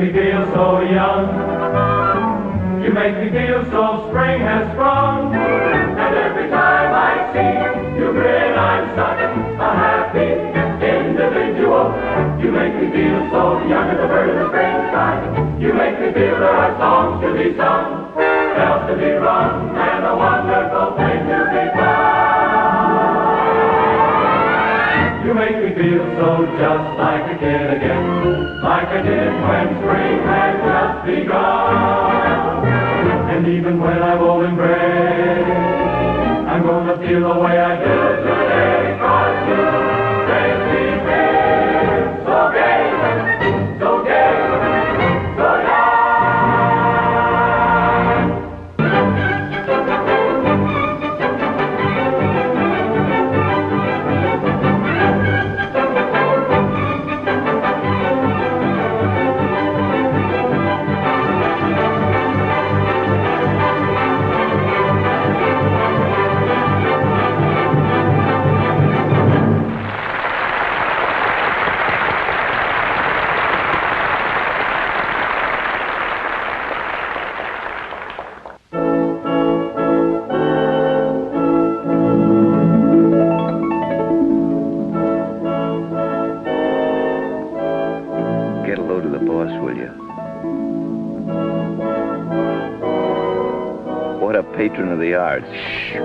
me feel so young. You make me feel so spring has sprung. And every time I see you grin, I'm such a happy individual. You make me feel so young as a bird in the springtime. You make me feel there are songs to be sung, bells to be rung, and a wonderful thing to be done. You make me feel so just like a kid again, like I did when spring had just begun. And even when I'm old and gray, I'm gonna feel the way I do today, 'cause you make me feel so gay, so gay, so young. Patron of the arts. Shh.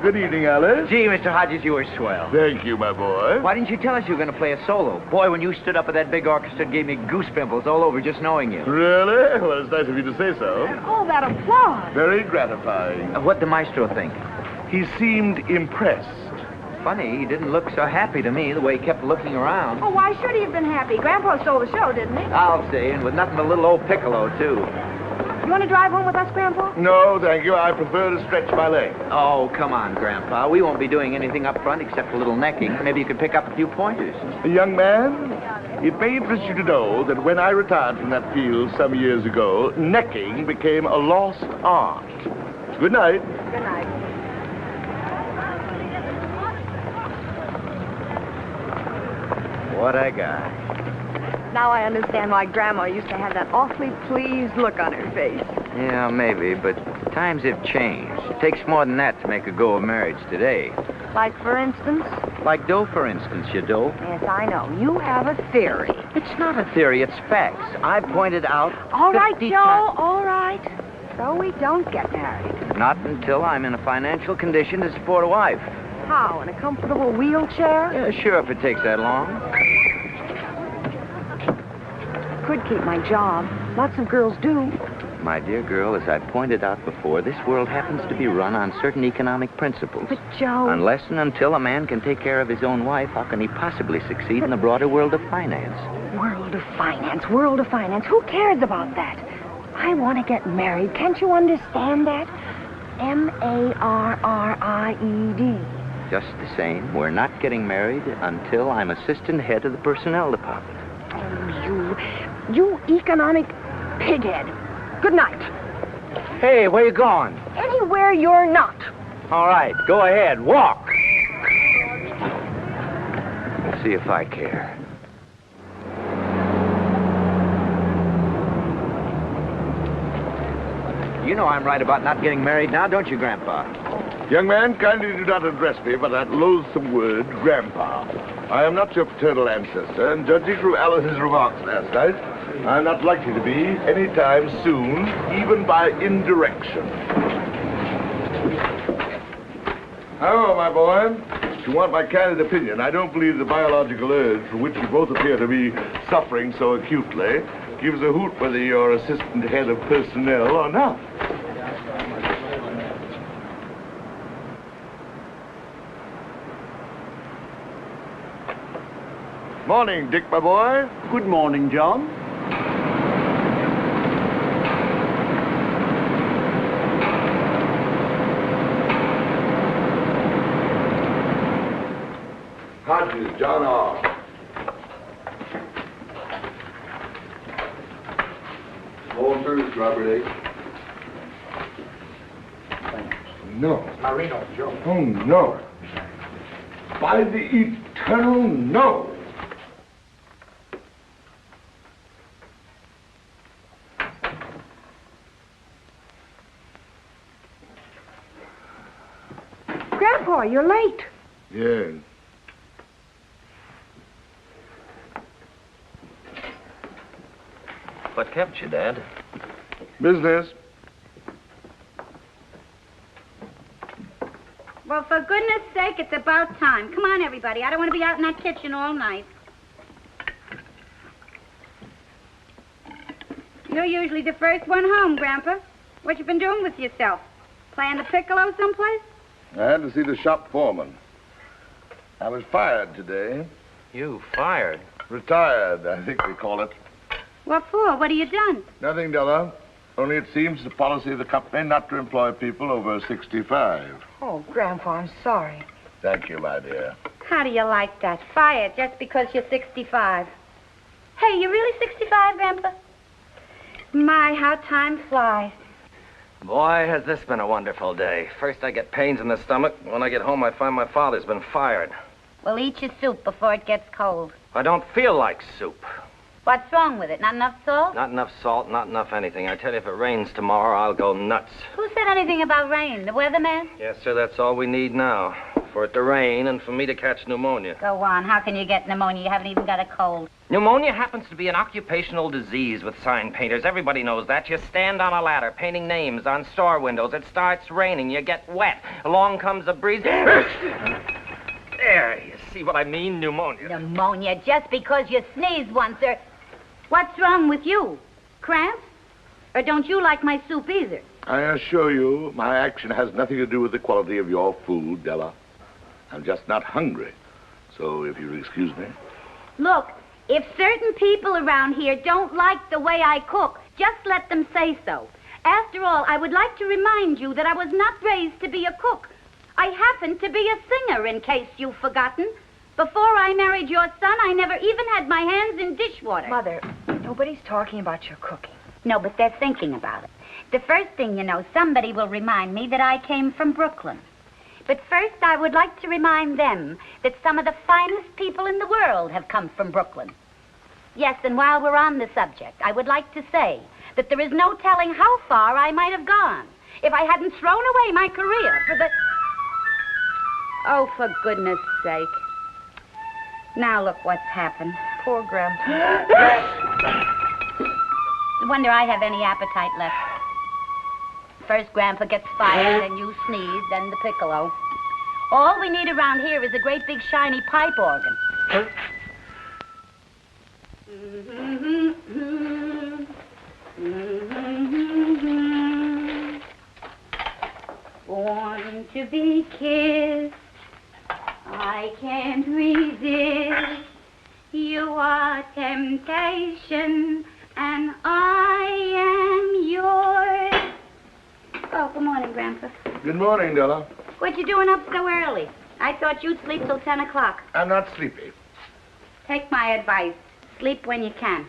Good evening, Alice. Gee, Mr. Hodges, you were swell. Thank you, my boy. Why didn't you tell us you were going to play a solo? Boy, when you stood up at that big orchestra, it gave me goose pimples all over just knowing you. Really? Well, it's nice of you to say so. Oh, that applause. Very gratifying. What'd the maestro think? He seemed impressed. Funny, he didn't look so happy to me, the way he kept looking around. Oh, why should he have been happy? Grandpa stole the show, didn't he? I'll say, and with nothing but a little old piccolo, too. You want to drive home with us, Grandpa? No, thank you. I prefer to stretch my legs. Oh, come on, Grandpa. We won't be doing anything up front except a little necking. Maybe you could pick up a few pointers. Young man, it may interest you to know that when I retired from that field some years ago, necking became a lost art. Good night. Good night. What a guy. Now I understand why Grandma used to have that awfully pleased look on her face. Yeah, maybe, but times have changed. It takes more than that to make a go of marriage today. Like, for instance? Like dough, for instance, you dough. Yes, I know. You have a theory. It's not a theory, it's facts. I've pointed out... All right, 50 Joe, all right. So we don't get married. Not until I'm in a financial condition to support a wife. How, in a comfortable wheelchair? Yeah, sure, if it takes that long. Could keep my job. Lots of girls do. My dear girl, as I pointed out before, this world happens to be run on certain economic principles. But, Joe... Unless and until a man can take care of his own wife, how can he possibly succeed in the broader world of finance? World of finance, world of finance. Who cares about that? I want to get married. Can't you understand that? M-A-R-R-I-E-D. Just the same, we're not getting married until I'm assistant head of the personnel department. Oh, you economic pighead. Good night. Hey, where you going? Anywhere you're not. All right, go ahead, walk. Let's see if I care. You know I'm right about not getting married now, don't you, Grandpa? Young man, kindly do not address me by that loathsome word, Grandpa. I am not your paternal ancestor, and judging from Alice's remarks last night, I'm not likely to be any time soon, even by indirection. Hello, my boy. If you want my candid opinion, I don't believe the biological urge from which you both appear to be suffering so acutely gives a hoot whether you're assistant head of personnel or not. Morning, Dick, my boy. Good morning, John. Hodges, John R. Walters, Robert H. No. Marino, Joe. Oh, no. By the eternal no. Grandpa, you're late. Yes. What kept you, Dad? Business. Well, for goodness sake, it's about time. Come on, everybody. I don't want to be out in that kitchen all night. You're usually the first one home, Grandpa. What you been doing with yourself? Playing the piccolo someplace? I had to see the shop foreman. I was fired today. You fired? Retired, I think they call it. What for? What have you done? Nothing, Della. Only it seems the policy of the company not to employ people over 65. Oh, Grandpa, I'm sorry. Thank you, my dear. How do you like that? Fired just because you're 65. Hey, you really 65, Grandpa? My, how time flies. Boy, has this been a wonderful day. First I get pains in the stomach. When I get home, I find my father's been fired. Well, eat your soup before it gets cold. I don't feel like soup. What's wrong with it? Not enough salt? Not enough salt, not enough anything. I tell you, if it rains tomorrow, I'll go nuts. Who said anything about rain? The weatherman? Yes, sir, that's all we need now. For it to rain and for me to catch pneumonia. Go on. How can you get pneumonia? You haven't even got a cold. Pneumonia happens to be an occupational disease with sign painters. Everybody knows that. You stand on a ladder painting names on store windows. It starts raining. You get wet. Along comes a breeze. There, you see what I mean? Pneumonia. Pneumonia just because you sneezed once, or... What's wrong with you? Cramps? Or don't you like my soup either? I assure you, my action has nothing to do with the quality of your food, Della. I'm just not hungry. So if you'll excuse me. Look, if certain people around here don't like the way I cook, just let them say so. After all, I would like to remind you that I was not raised to be a cook. I happen to be a singer, in case you've forgotten. Before I married your son, I never even had my hands in dishwater. Mother, nobody's talking about your cooking. No, but they're thinking about it. The first thing you know, somebody will remind me that I came from Brooklyn. But first, I would like to remind them that some of the finest people in the world have come from Brooklyn. Yes, and while we're on the subject, I would like to say that there is no telling how far I might have gone if I hadn't thrown away my career for the... Oh, for goodness sake. Now look what's happened. Poor Grandpa. No wonder I have any appetite left. First Grandpa gets fired, then you sneeze, then the piccolo. All we need around here is a great big shiny pipe organ. Born to be kissed, I can't resist. You are temptation, and I am yours. Oh, good morning, Grandpa. Good morning, Della. What you doing up so early? I thought you'd sleep till 10 o'clock. I'm not sleepy. Take my advice. Sleep when you can.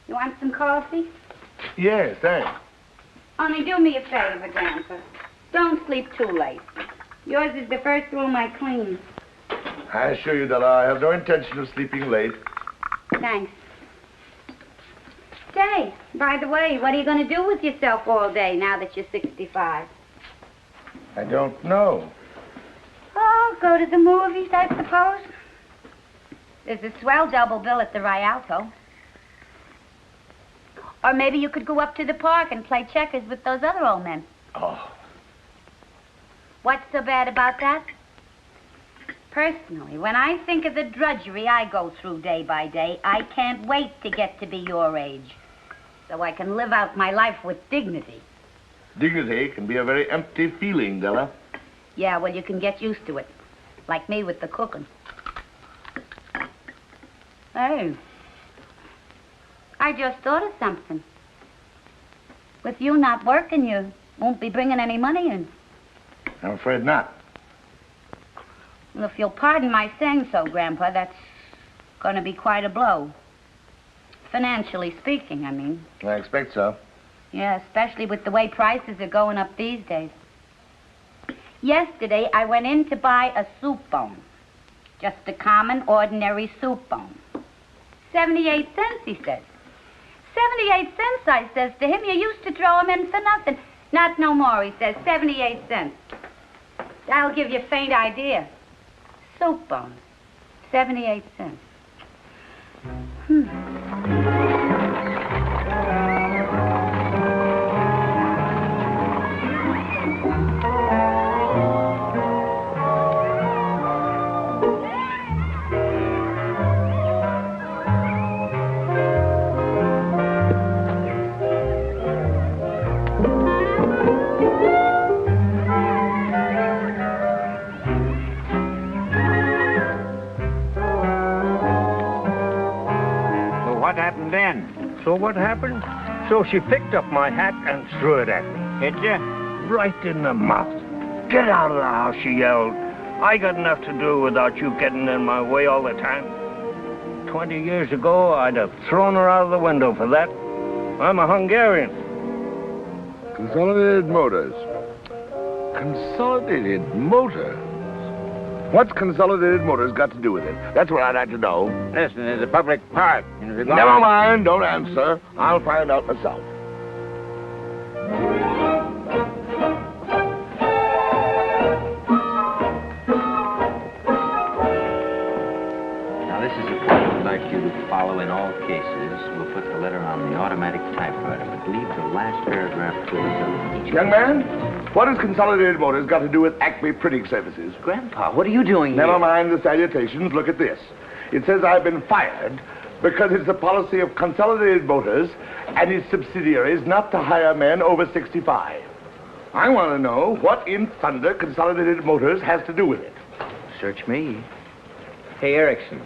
You want some coffee? Yes, thanks. Only do me a favor, Grandpa. Don't sleep too late. Yours is the first room I clean. I assure you, Della, I have no intention of sleeping late. Thanks. Say, by the way, what are you going to do with yourself all day now that you're 65? I don't know. Oh, go to the movies, I suppose. There's a swell double bill at the Rialto. Or maybe you could go up to the park and play checkers with those other old men. Oh. What's so bad about that? Personally, when I think of the drudgery I go through day by day, I can't wait to get to be your age, so I can live out my life with dignity. Dignity can be a very empty feeling, Della. Yeah, well, you can get used to it. Like me with the cooking. Hey, I just thought of something. With you not working, you won't be bringing any money in. I'm afraid not. Well, if you'll pardon my saying so, Grandpa, that's going to be quite a blow. Financially speaking, I mean. I expect so. Yeah, especially with the way prices are going up these days. Yesterday, I went in to buy a soup bone. Just a common, ordinary soup bone. 78 cents, he says. 78 cents, I says to him. You used to throw them in for nothing. Not no more, he says. 78 cents. That'll give you a faint idea. Soup bone. 78 cents. So what happened? So she picked up my hat and threw it at me. Hit you? Right in the mouth. Get out of the house, she yelled. I got enough to do without you getting in my way all the time. 20 years ago, I'd have thrown her out of the window for that. I'm a Hungarian. Consolidated Motors. Consolidated Motors? What's Consolidated Motors got to do with it? That's what I'd like to know. Listen, there's a public park. Never mind, don't answer. I'll find out myself. Now, this is a point we'd like you to follow in all cases. We'll put the letter on the automatic typewriter, but leave the last paragraph to the Young man, what has Consolidated Motors got to do with Acme Printing Services? Grandpa, what are you doing Never here? mind the salutations. Look at this. It says I've been fired because it's the policy of Consolidated Motors and its subsidiaries not to hire men over 65. I want to know what in thunder Consolidated Motors has to do with it. Search me. Hey, Erickson.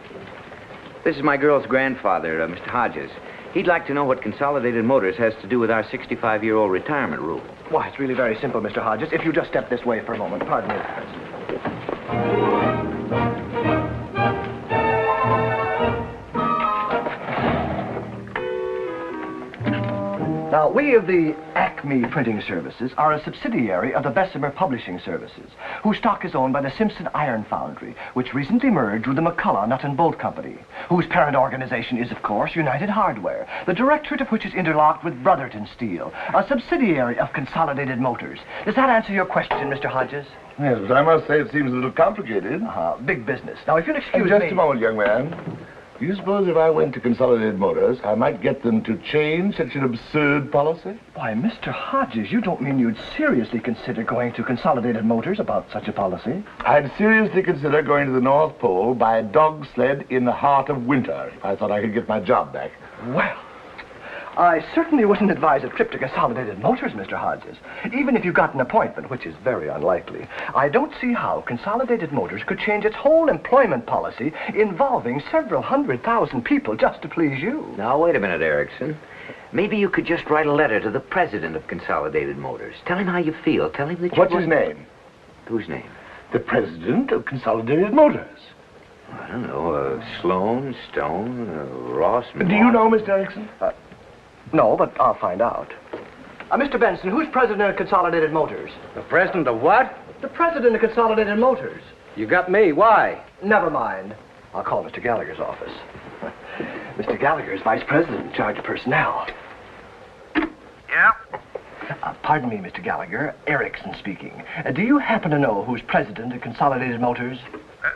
This is my girl's grandfather, Mr. Hodges. He'd like to know what Consolidated Motors has to do with our 65-year-old retirement rule. Why, it's really very simple, Mr. Hodges. If you just step this way for a moment. Pardon me. Now, we of the Acme Printing Services are a subsidiary of the Bessemer Publishing Services, whose stock is owned by the Simpson Iron Foundry, which recently merged with the McCullough Nut and Bolt Company, whose parent organization is, of course, United Hardware, the directorate of which is interlocked with Brotherton Steel, a subsidiary of Consolidated Motors. Does that answer your question, Mr. Hodges? Yes, but I must say it seems a little complicated. Big business. Now, if you'll excuse me... Just a moment, young man. Do you suppose if I went to Consolidated Motors, I might get them to change such an absurd policy? Why, Mr. Hodges, you don't mean you'd seriously consider going to Consolidated Motors about such a policy? I'd seriously consider going to the North Pole by a dog sled in the heart of winter if I thought I could get my job back. Well, I certainly wouldn't advise a trip to Consolidated Motors, Mr. Hodges. Even if you got an appointment, which is very unlikely, I don't see how Consolidated Motors could change its whole employment policy involving several 100,000 people just to please you. Now, wait a minute, Erickson. Maybe you could just write a letter to the president of Consolidated Motors. Tell him how you feel. Tell him that you... What's his name? Whose name? The president of Consolidated Motors. I don't know, Sloan, Stone, Ross... Do you know, Mr. Erickson? No, but I'll find out. Mr. Benson, who's president of Consolidated Motors? The president of what? The president of Consolidated Motors. You got me. Why? Never mind. I'll call Mr. Gallagher's office. Mr. Gallagher's vice president in charge of personnel. Yeah? Pardon me, Mr. Gallagher. Erickson speaking. Do you happen to know who's president of Consolidated Motors?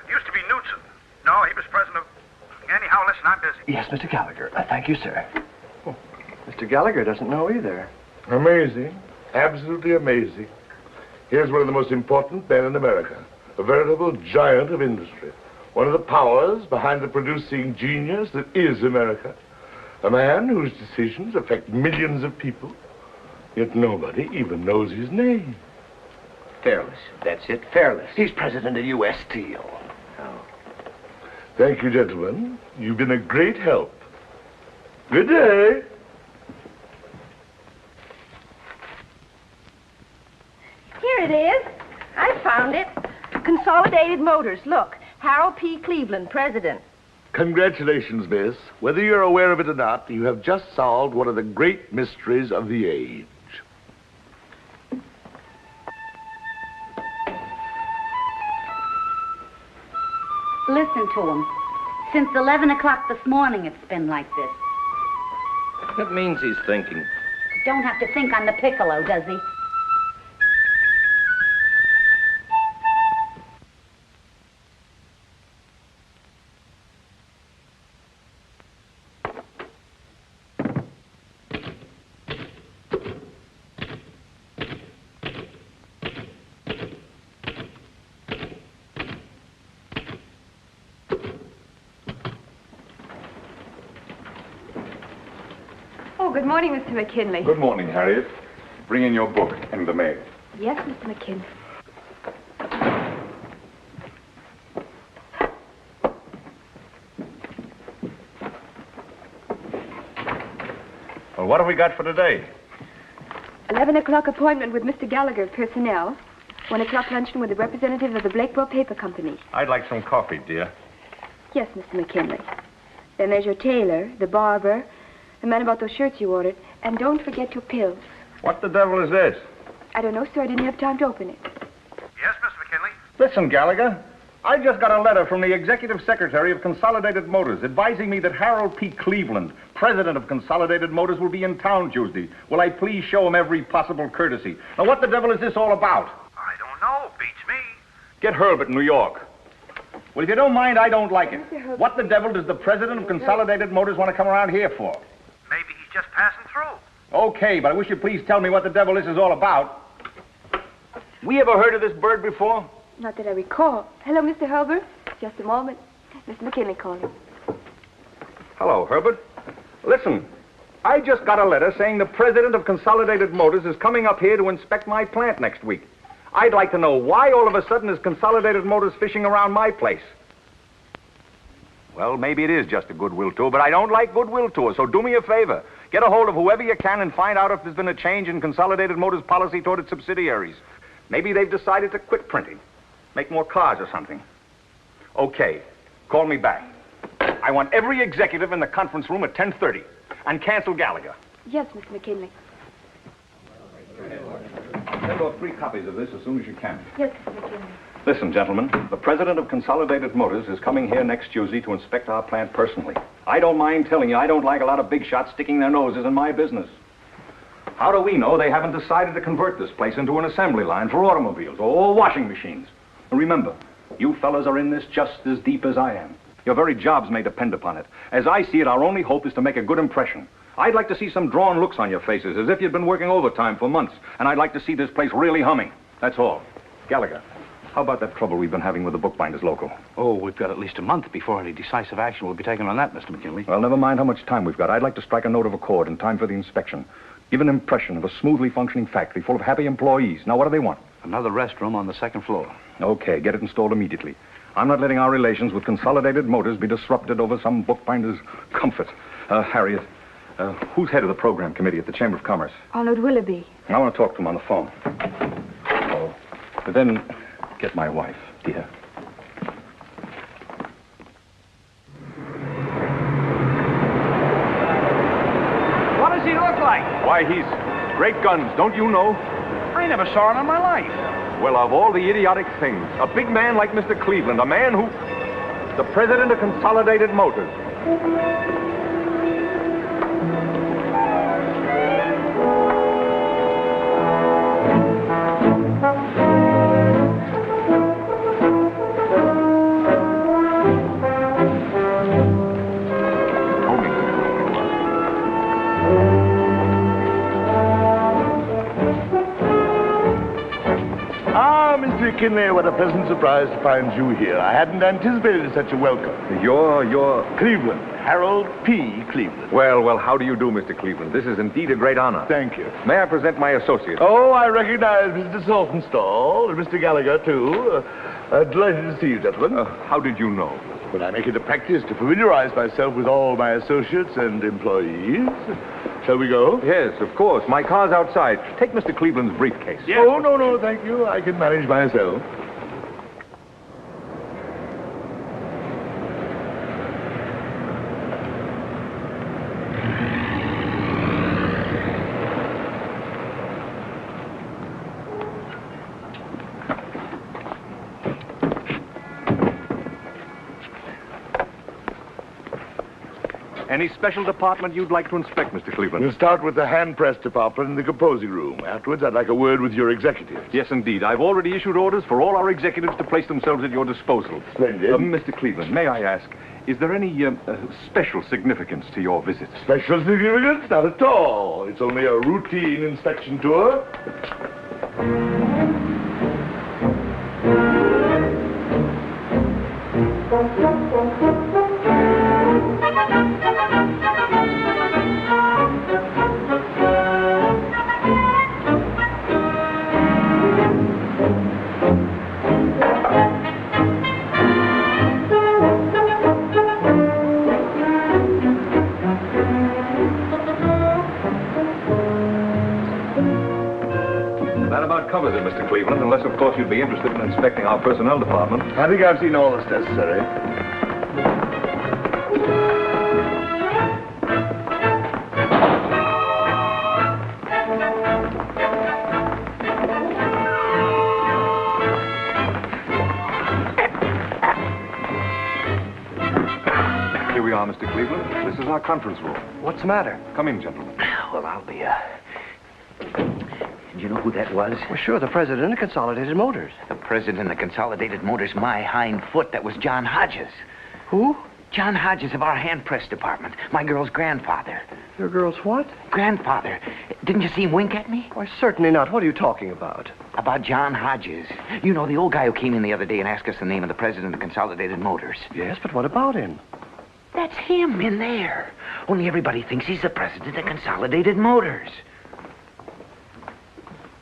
Used to be Knudsen. No, he was president of... Anyhow, listen, I'm busy. Yes, Mr. Gallagher. Thank you, sir. Oh, Mr. Gallagher doesn't know either. Amazing. Absolutely amazing. Here's one of the most important men in America. A veritable giant of industry. One of the powers behind the producing genius that is America. A man whose decisions affect millions of people. Yet nobody even knows his name. Fairless. That's it, Fairless. He's president of U.S. Steel. Oh. Thank you, gentlemen. You've been a great help. Good day. Here it is. I found it. Consolidated Motors. Look, Harold P. Cleveland, president. Congratulations, miss. Whether you're aware of it or not, you have just solved one of the great mysteries of the age. Listen to him. Since 11 o'clock this morning, it's been like this. That means he's thinking. Don't have to think on the piccolo, does he? Good morning, Mr. McKinley. Good morning, Harriet. Bring in your book and the mail. Yes, Mr. McKinley. Well, what have we got for today? 11 o'clock appointment with Mr. Gallagher, personnel. 1 o'clock luncheon with the representative of the Blakeboro Paper Company. I'd like some coffee, dear. Yes, Mr. McKinley. Then there's your tailor, the barber, the man about those shirts you ordered, and don't forget your pills. What the devil is this? I don't know, sir. I didn't have time to open it. Yes, Mr. McKinley? Listen, Gallagher. I just got a letter from the executive secretary of Consolidated Motors advising me that Harold P. Cleveland, president of Consolidated Motors, will be in town Tuesday. Will I please show him every possible courtesy? Now, what the devil is this all about? I don't know. Beats me. Get Herbert in New York. Well, if you don't mind, I don't like it. What the devil does the president of Consolidated Motors want to come around here for? Maybe he's just passing through. Okay, but I wish you'd please tell me what the devil this is all about. We ever heard of this bird before? Not that I recall. Hello, Mr. Herbert. Just a moment. Mr. McKinley calling. Hello, Herbert. Listen, I just got a letter saying the president of Consolidated Motors is coming up here to inspect my plant next week. I'd like to know why all of a sudden is Consolidated Motors fishing around my place. Well, maybe it is just a goodwill tour, but I don't like goodwill tours, so do me a favor. Get a hold of whoever you can and find out if there's been a change in Consolidated Motors' policy toward its subsidiaries. Maybe they've decided to quit printing, make more cars or something. Okay, call me back. I want every executive in the conference room at 10:30, and cancel Gallagher. Yes, Mr. McKinley. Send off 3 copies of this as soon as you can. Yes, Mr. McKinley. Listen, gentlemen, the president of Consolidated Motors is coming here next Tuesday to inspect our plant personally. I don't mind telling you I don't like a lot of big shots sticking their noses in my business. How do we know they haven't decided to convert this place into an assembly line for automobiles or washing machines? And remember, you fellas are in this just as deep as I am. Your very jobs may depend upon it. As I see it, our only hope is to make a good impression. I'd like to see some drawn looks on your faces, as if you'd been working overtime for months, and I'd like to see this place really humming. That's all. Gallagher, how about that trouble we've been having with the bookbinders local? Oh, we've got at least a month before any decisive action will be taken on that, Mr. McKinley. Well, never mind how much time we've got. I'd like to strike a note of accord in time for the inspection. Give an impression of a smoothly functioning factory full of happy employees. Now, what do they want? Another restroom on the 2nd floor. Okay, get it installed immediately. I'm not letting our relations with Consolidated Motors be disrupted over some bookbinder's comfort. Harriet, who's head of the program committee at the Chamber of Commerce? Arnold Willoughby. I want to talk to him on the phone. Oh, but then get my wife, dear. What does he look like? Why, he's great guns, don't you know? I never saw him in my life. Well, of all the idiotic things, a big man like Mr. Cleveland, a man who... the president of Consolidated Motors. Mr. McKinley, what a pleasant surprise to find you here. I hadn't anticipated such a welcome. You're... Cleveland. Harold P. Cleveland. Well, how do you do, Mr. Cleveland? This is indeed a great honor. Thank you. May I present my associate? Oh, I recognize Mr. Saltonstall and Mr. Gallagher, too. Delighted to see you, gentlemen. How did you know? But I make it a practice to familiarize myself with all my associates and employees. Shall we go? Yes, of course. My car's outside. Take Mr. Cleveland's briefcase. Yes. Oh, no, thank you. I can manage myself. Any special department you'd like to inspect, Mr. Cleveland? We'll start with the hand press department in the composing room. Afterwards, I'd like a word with your executives. Yes, indeed. I've already issued orders for all our executives to place themselves at your disposal. Splendid. Mr. Cleveland, may I ask, is there any special significance to your visit? Special significance? Not at all. It's only a routine inspection tour. That about covers it, Mr. Cleveland, unless, of course, you'd be interested in inspecting our personnel department. I think I've seen all that's necessary. Here we are, Mr. Cleveland. This is our conference room. What's the matter? Come in, gentlemen. Well, I'll be, Do you know who that was? Well, sure, the president of Consolidated Motors. The president of Consolidated Motors, my hind foot. That was John Hodges. Who? John Hodges of our hand press department. My girl's grandfather. Your girl's what? Grandfather. Didn't you see him wink at me? Why, certainly not. What are you talking about? About John Hodges. You know, the old guy who came in the other day and asked us the name of the president of Consolidated Motors. Yes, but what about him? That's him in there. Only everybody thinks he's the president of Consolidated Motors.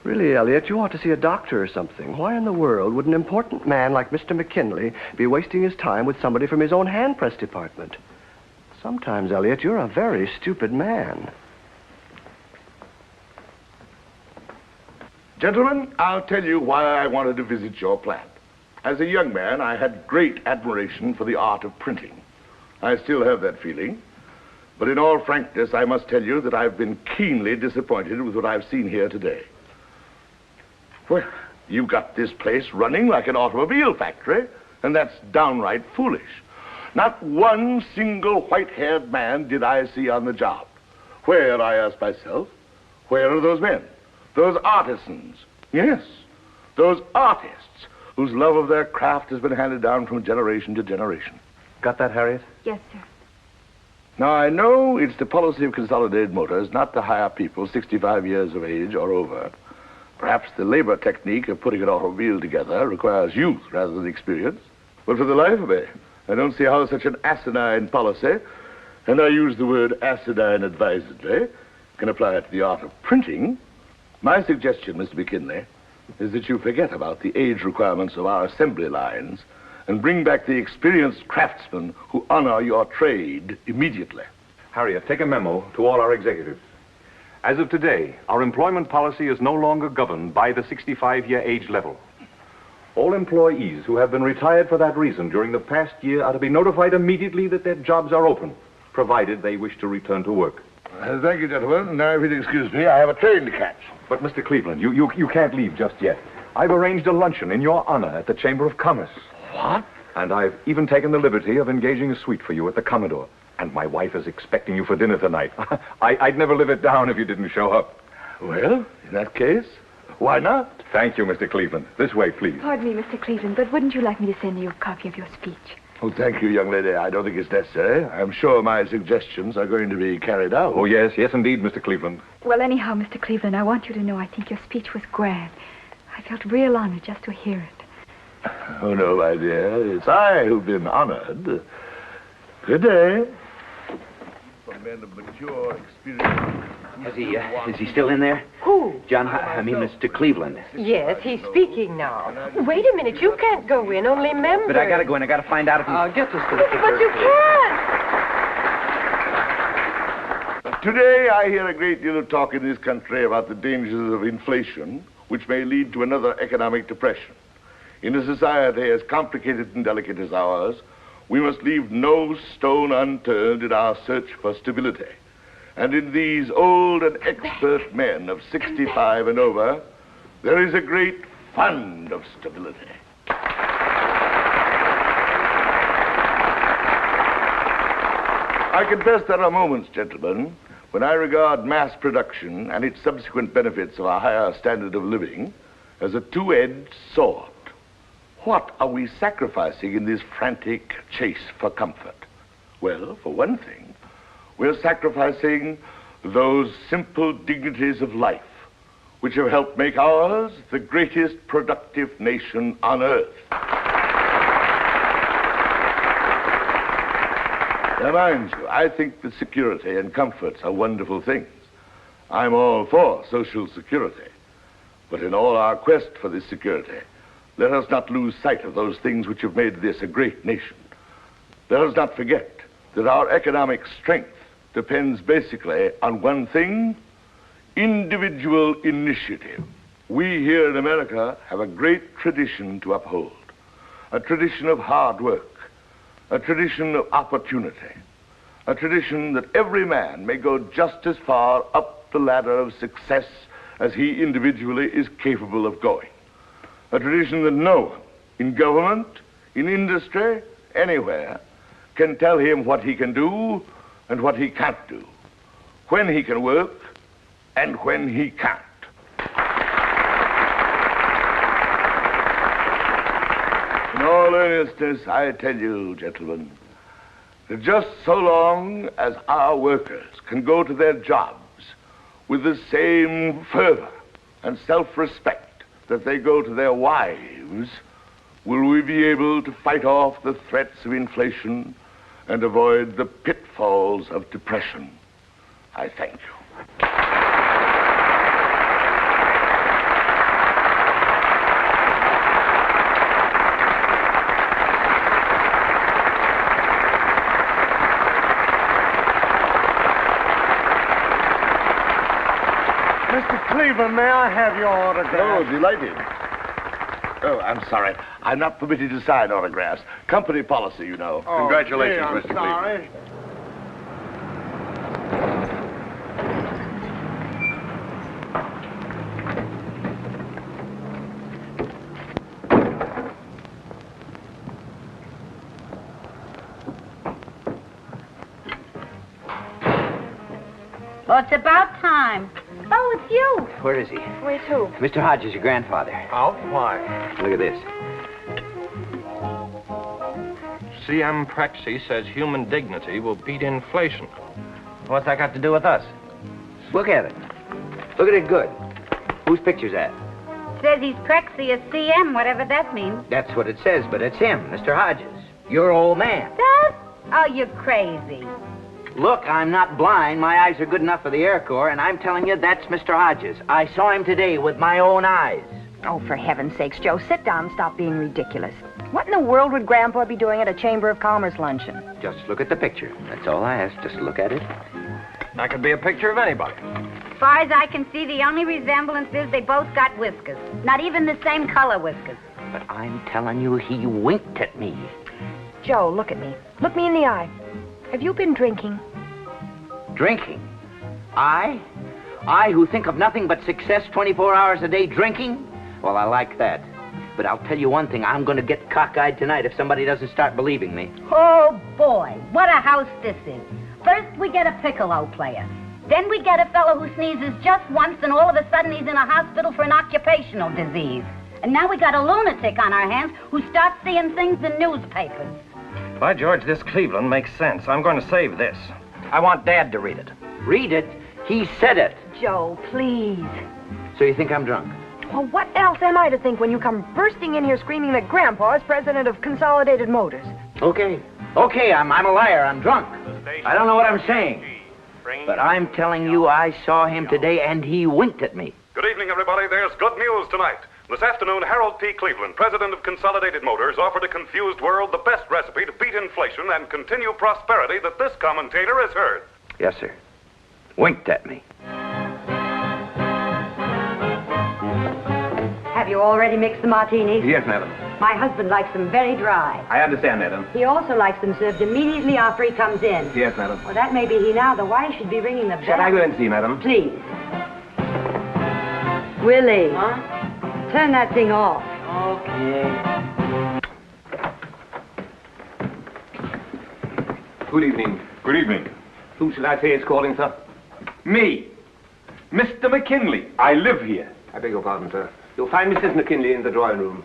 Really, Elliot, you ought to see a doctor or something. Why in the world would an important man like Mr. McKinley be wasting his time with somebody from his own hand press department? Sometimes, Elliot, you're a very stupid man. Gentlemen, I'll tell you why I wanted to visit your plant. As a young man, I had great admiration for the art of printing. I still have that feeling. But in all frankness, I must tell you that I've been keenly disappointed with what I've seen here today. Well, you've got this place running like an automobile factory, and that's downright foolish. Not one single white-haired man did I see on the job. Where, I ask myself, where are those men? Those artisans? Yes, those artists whose love of their craft has been handed down from generation to generation. Got that, Harriet? Yes, sir. Now, I know it's the policy of Consolidated Motors not to hire people 65 years of age or over. Perhaps the labor technique of putting an automobile together requires youth rather than experience. But for the life of me, I don't see how such an asinine policy, and I use the word asinine advisedly, can apply to the art of printing. My suggestion, Mr. McKinley, is that you forget about the age requirements of our assembly lines and bring back the experienced craftsmen who honor your trade immediately. Harriet, take a memo to all our executives. As of today, our employment policy is no longer governed by the 65-year age level. All employees who have been retired for that reason during the past year are to be notified immediately that their jobs are open, provided they wish to return to work. Thank you, gentlemen. Now, if you'll excuse me, I have a train to catch. But, Mr. Cleveland, you can't leave just yet. I've arranged a luncheon in your honor at the Chamber of Commerce. What? And I've even taken the liberty of engaging a suite for you at the Commodore. And my wife is expecting you for dinner tonight. I'd never live it down if you didn't show up. Well, in that case, why not? Thank you, Mr. Cleveland. This way, please. Pardon me, Mr. Cleveland, but wouldn't you like me to send you a copy of your speech? Oh, thank you, young lady. I don't think it's necessary. I'm sure my suggestions are going to be carried out. Oh, yes, indeed, Mr. Cleveland. Well, anyhow, Mr. Cleveland, I want you to know I think your speech was grand. I felt real honored just to hear it. Oh, no, my dear. It's I who've been honored. Good day. For men of mature experience. Is he still in there? Who? John, I mean, Mr. Cleveland. Yes, he's speaking now. Wait a minute, you can't go in, only members. But I gotta go in. I gotta find out if he's... I'll get this to the But you can't. Today, I hear a great deal of talk in this country about the dangers of inflation, which may lead to another economic depression. In a society as complicated and delicate as ours, we must leave no stone unturned in our search for stability. And in these old and expert men of 65 and over, there is a great fund of stability. I confess there are moments, gentlemen, when I regard mass production and its subsequent benefits of a higher standard of living as a two-edged sword. What are we sacrificing in this frantic chase for comfort? Well, for one thing, we're sacrificing those simple dignities of life which have helped make ours the greatest productive nation on earth. Now, mind you, I think that security and comforts are wonderful things. I'm all for social security. But in all our quest for this security, let us not lose sight of those things which have made this a great nation. Let us not forget that our economic strength depends basically on one thing: individual initiative. We here in America have a great tradition to uphold, a tradition of hard work, a tradition of opportunity, a tradition that every man may go just as far up the ladder of success as he individually is capable of going. A tradition that no one, in government, in industry, anywhere, can tell him what he can do and what he can't do, when he can work and when he can't. In all earnestness, I tell you, gentlemen, that just so long as our workers can go to their jobs with the same fervor and self-respect that they go to their wives, will we be able to fight off the threats of inflation and avoid the pitfalls of depression. I thank you. Mr. Cleveland, may I have your autograph? Oh, delighted. Oh, I'm sorry. I'm not permitted to sign autographs. Company policy, you know. Oh, Congratulations, gee, I'm Mr. sorry. Cleveland. Oh, it's about time. Oh, it's you. Where is he? Where's who? Mr. Hodges, your grandfather. Oh, why? Look at this. C.M. Prexy says human dignity will beat inflation. What's that got to do with us? Look at it. Look at it good. Whose picture's that? Says he's Prexy as CM, whatever that means. That's what it says, but it's him, Mr. Hodges. Your old man. Does? Oh, you're crazy. Look, I'm not blind. My eyes are good enough for the Air Corps, and I'm telling you, that's Mr. Hodges. I saw him today with my own eyes. Oh, for heaven's sakes, Joe, sit down and stop being ridiculous. What in the world would Grandpa be doing at a Chamber of Commerce luncheon? Just look at the picture. That's all I ask. Just look at it. That could be a picture of anybody. As far as I can see, the only resemblance is they both got whiskers. Not even the same color whiskers. But I'm telling you, he winked at me. Joe, look at me. Look me in the eye. Have you been drinking? Drinking? I who think of nothing but success 24 hours a day drinking? Well, I like that. But I'll tell you one thing, I'm going to get cockeyed tonight if somebody doesn't start believing me. Oh, boy, what a house this is. First, we get a piccolo player. Then we get a fellow who sneezes just once, and all of a sudden he's in a hospital for an occupational disease. And now we got a lunatic on our hands who starts seeing things in newspapers. By George, this Cleveland makes sense. I'm going to save this. I want Dad to read it. Read it? He said it. Joe, please. So you think I'm drunk? Well, what else am I to think when you come bursting in here screaming that Grandpa is president of Consolidated Motors? Okay, I'm a liar. I'm drunk. I don't know what I'm saying. But I'm telling you, I saw him today, and he winked at me. Good evening, everybody. There's good news tonight. This afternoon, Harold P. Cleveland, president of Consolidated Motors, offered a confused world the best recipe to beat inflation and continue prosperity that this commentator has heard. Yes, sir. Winked at me. Have you already mixed the martinis? Yes, madam. My husband likes them very dry. I understand, madam. He also likes them served immediately after he comes in. Yes, madam. Well, that may be he now. The wife should be ringing the bell. Shall I go and see, madam? Please. Willie. Huh? Turn that thing off. Okay. Good evening. Good evening. Who should I say is calling, sir? Me. Mr. McKinley. I live here. I beg your pardon, sir. You'll find Mrs. McKinley in the drawing room.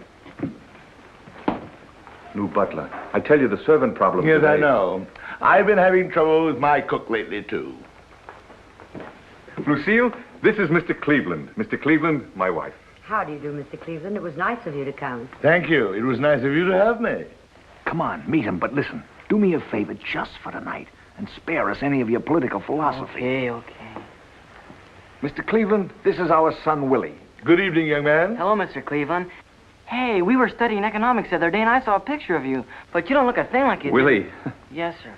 New butler. I tell you, the servant problem Yes, today. I know. I've been having trouble with my cook lately, too. Lucille, this is Mr. Cleveland. Mr. Cleveland, my wife. How do you do, Mr. Cleveland? It was nice of you to come. Thank you. It was nice of you to have me. Come on, meet him, but listen. Do me a favor just for tonight and spare us any of your political philosophy. Okay. Mr. Cleveland, this is our son, Willie. Good evening, young man. Hello, Mr. Cleveland. Hey, we were studying economics the other day, and I saw a picture of you. But you don't look a thing like you do. Willie. Yes, sir.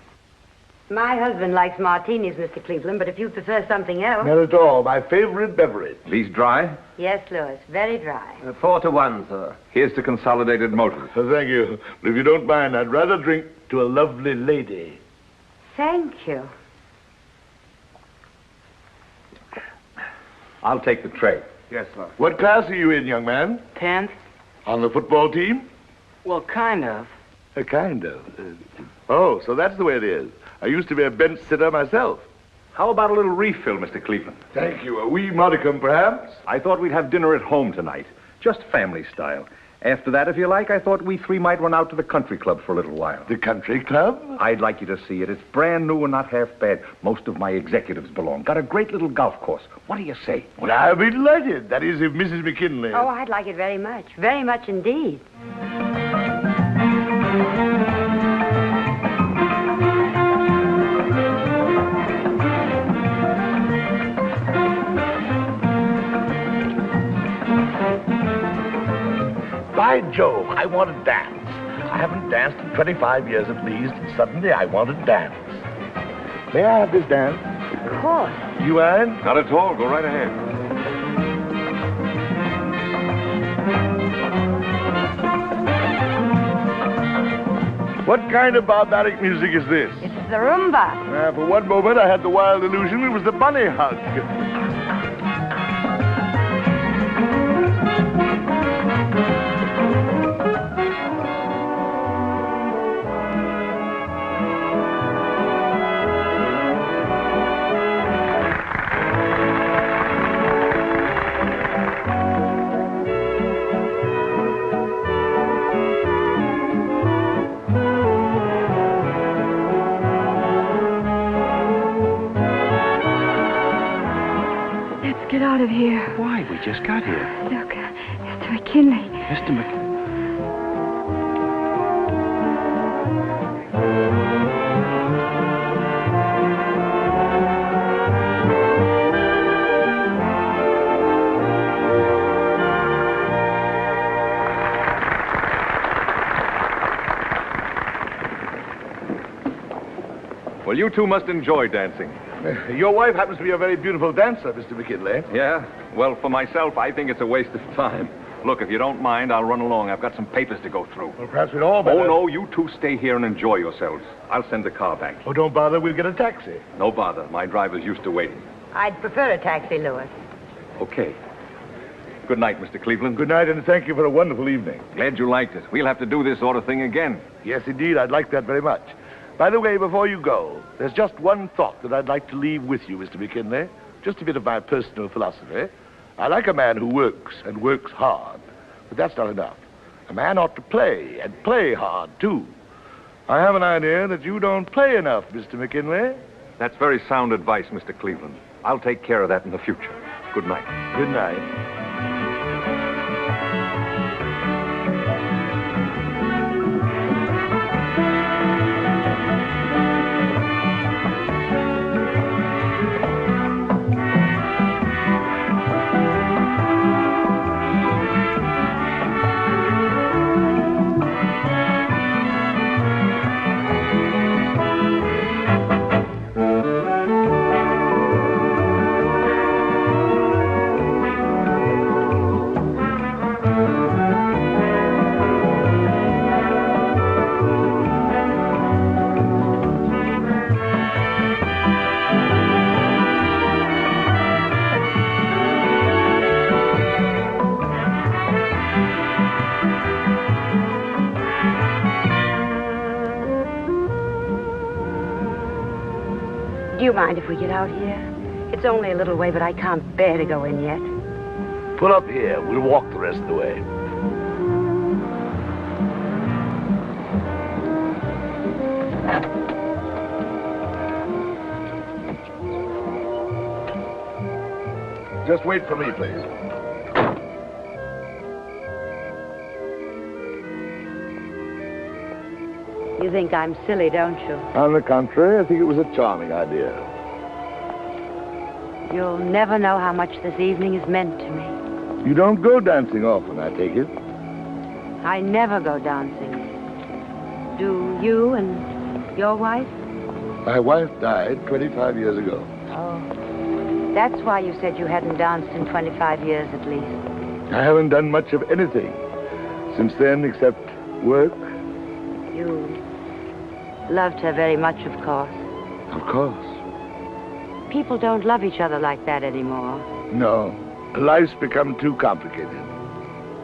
My husband likes martinis, Mr. Cleveland, but if you prefer something else... Not at all. My favorite beverage. These dry? Yes, Louis. Very dry. 4-1, sir. Here's to Consolidated Motors. Thank you. But if you don't mind, I'd rather drink to a lovely lady. Thank you. I'll take the tray. Yes, sir. What class are you in, young man? 10th? On the football team? Well, kind of. Kind of. Oh, so that's the way it is. I used to be a bench sitter myself. How about a little refill, Mr. Cleveland? Thank you. A wee modicum, perhaps? I thought we'd have dinner at home tonight. Just family style. After that, if you like, I thought we three might run out to the country club for a little while. The country club? I'd like you to see it. It's brand new and not half bad. Most of my executives belong. Got a great little golf course. What do you say? Well, I'll be delighted. That is, if Mrs. McKinley... Oh, I'd like it very much. Very much indeed. By Jove, I want to dance. I haven't danced in 25 years at least, and suddenly I want to dance. May I have this dance? Of course. You mind? Not at all. Go right ahead. What kind of barbaric music is this? It's the rumba. For one moment, I had the wild illusion it was the bunny hug. Get out of here. Why? We just got here. Look, Mr. McKinley. Mr. McKinley. Well, you two must enjoy dancing. Your wife happens to be a very beautiful dancer, Mr. McKinley. Yeah? Well, for myself, I think it's a waste of time. Look, if you don't mind, I'll run along. I've got some papers to go through. Well, perhaps we'd all better... Oh, no, you two stay here and enjoy yourselves. I'll send the car back. Oh, don't bother. We'll get a taxi. No bother. My driver's used to waiting. I'd prefer a taxi, Louis. Okay. Good night, Mr. Cleveland. Good night, and thank you for a wonderful evening. Glad you liked it. We'll have to do this sort of thing again. Yes, indeed. I'd like that very much. By the way, before you go, there's just one thought that I'd like to leave with you, Mr. McKinley. Just a bit of my personal philosophy. I like a man who works, and works hard. But that's not enough. A man ought to play, and play hard, too. I have an idea that you don't play enough, Mr. McKinley. That's very sound advice, Mr. Cleveland. I'll take care of that in the future. Good night. Good night. Do you mind if we get out here? It's only a little way, but I can't bear to go in yet. Pull up here. We'll walk the rest of the way. Just wait for me, please. You think I'm silly, don't you? On the contrary, I think it was a charming idea. You'll never know how much this evening has meant to me. You don't go dancing often, I take it. I never go dancing. Do you and your wife? My wife died 25 years ago. Oh. That's why you said you hadn't danced in 25 years at least. I haven't done much of anything since then except work. You loved her very much, of course. Of course. People don't love each other like that anymore. No. Life's become too complicated.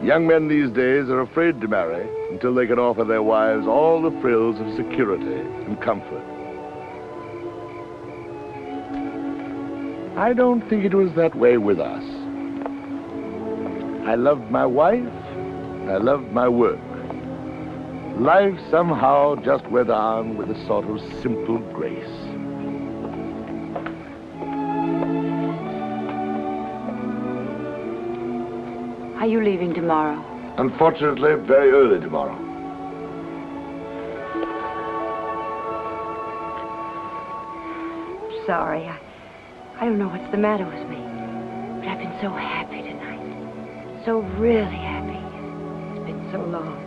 Young men these days are afraid to marry until they can offer their wives all the frills of security and comfort. I don't think it was that way with us. I loved my wife, and I loved my work. Life somehow just went on with a sort of simple grace. Are you leaving tomorrow? Unfortunately, very early tomorrow. Sorry, I don't know what's the matter with me. But I've been so happy tonight. So really happy. It's been so long.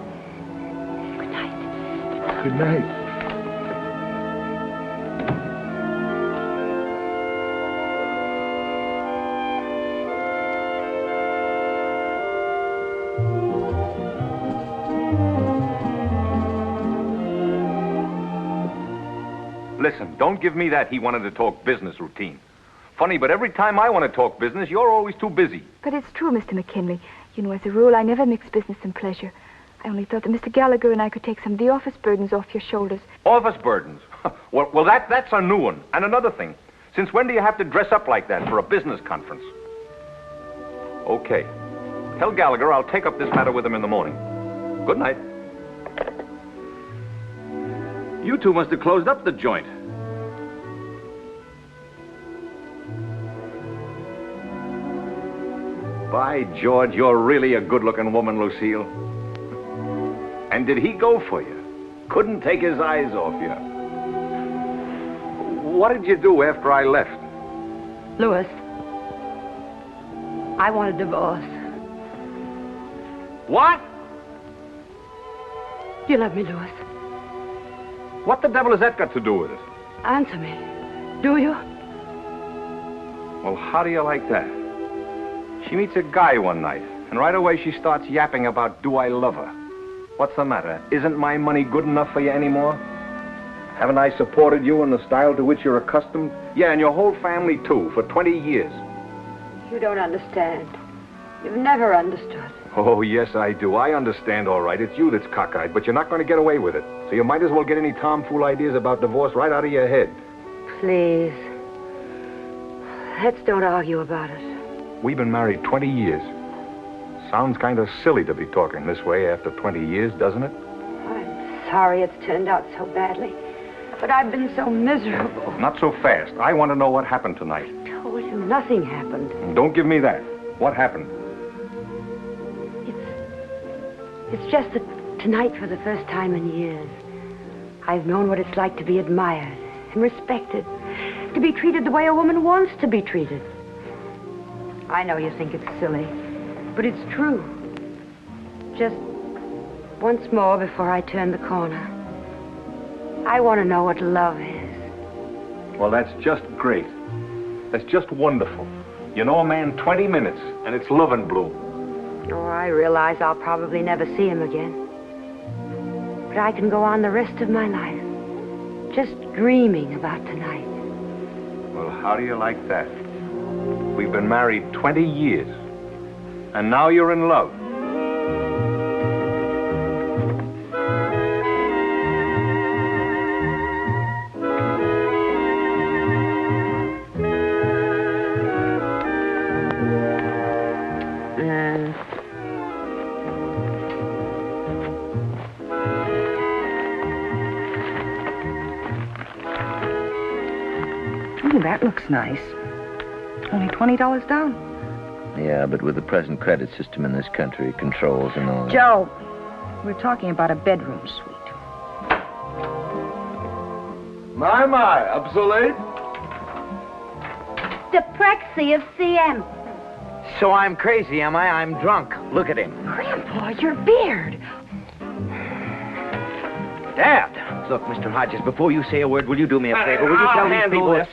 Good night. Good night. Listen, don't give me that he wanted to talk business routine. Funny, but every time I want to talk business, you're always too busy. But it's true, Mr. McKinley. You know, as a rule, I never mix business and pleasure. I only thought that Mr. Gallagher and I could take some of the office burdens off your shoulders. Office burdens? well, that's a new one. And another thing, since when do you have to dress up like that for a business conference? Okay. Tell Gallagher I'll take up this matter with him in the morning. Good night. You two must have closed up the joint. By George, you're really a good-looking woman, Lucille. And did he go for you? Couldn't take his eyes off you. What did you do after I left? Louis, I want a divorce. What? Do you love me, Louis? What the devil has that got to do with it? Answer me. Do you? Well, how do you like that? She meets a guy one night, and right away she starts yapping about, do I love her? What's the matter? Isn't my money good enough for you anymore? Haven't I supported you in the style to which you're accustomed? Yeah, and your whole family, too, for 20 years. You don't understand. You've never understood. Oh, yes, I do. I understand, all right. It's you that's cockeyed, but you're not going to get away with it. So you might as well get any tomfool ideas about divorce right out of your head. Please. Let's don't argue about it. We've been married 20 years. Sounds kind of silly to be talking this way after 20 years, doesn't it? I'm sorry it's turned out so badly. But I've been so miserable. Not so fast. I want to know what happened tonight. I told you nothing happened. Don't give me that. What happened? It's just that tonight, for the first time in years, I've known what it's like to be admired and respected, to be treated the way a woman wants to be treated. I know you think it's silly, but it's true. Just once more before I turn the corner, I want to know what love is. Well, that's just great. That's just wonderful. You know a man 20 minutes, and it's love and bloom. Oh, I realize I'll probably never see him again. But I can go on the rest of my life just dreaming about tonight. Well, how do you like that? We've been married 20 years, and now you're in love. Ooh, that looks nice. Only $20 down. Yeah, but with the present credit system in this country, controls and all that. Joe, we're talking about a bedroom suite. My, up so late? The Prexy of CM. So I'm crazy, am I? I'm drunk. Look at him. Grandpa, your beard. Dad! Look, Mr. Hodges, before you say a word, will you do me a favor? Will you tell these people this?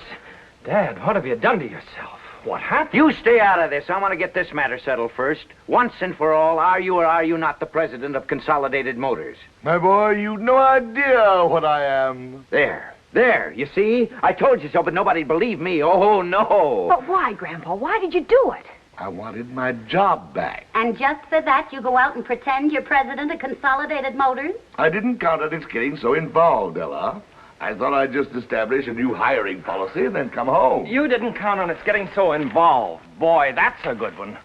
Dad, what have you done to yourself? What happened? You stay out of this. I want to get this matter settled first. Once and for all, are you or are you not the president of Consolidated Motors? My boy, you've no idea what I am. There, you see? I told you so, but nobody believed me. Oh, no. But why, Grandpa? Why did you do it? I wanted my job back. And just for that, you go out and pretend you're president of Consolidated Motors? I didn't count on its getting so involved, Ella. I thought I'd just establish a new hiring policy and then come home. You didn't count on its getting so involved. Boy, that's a good one.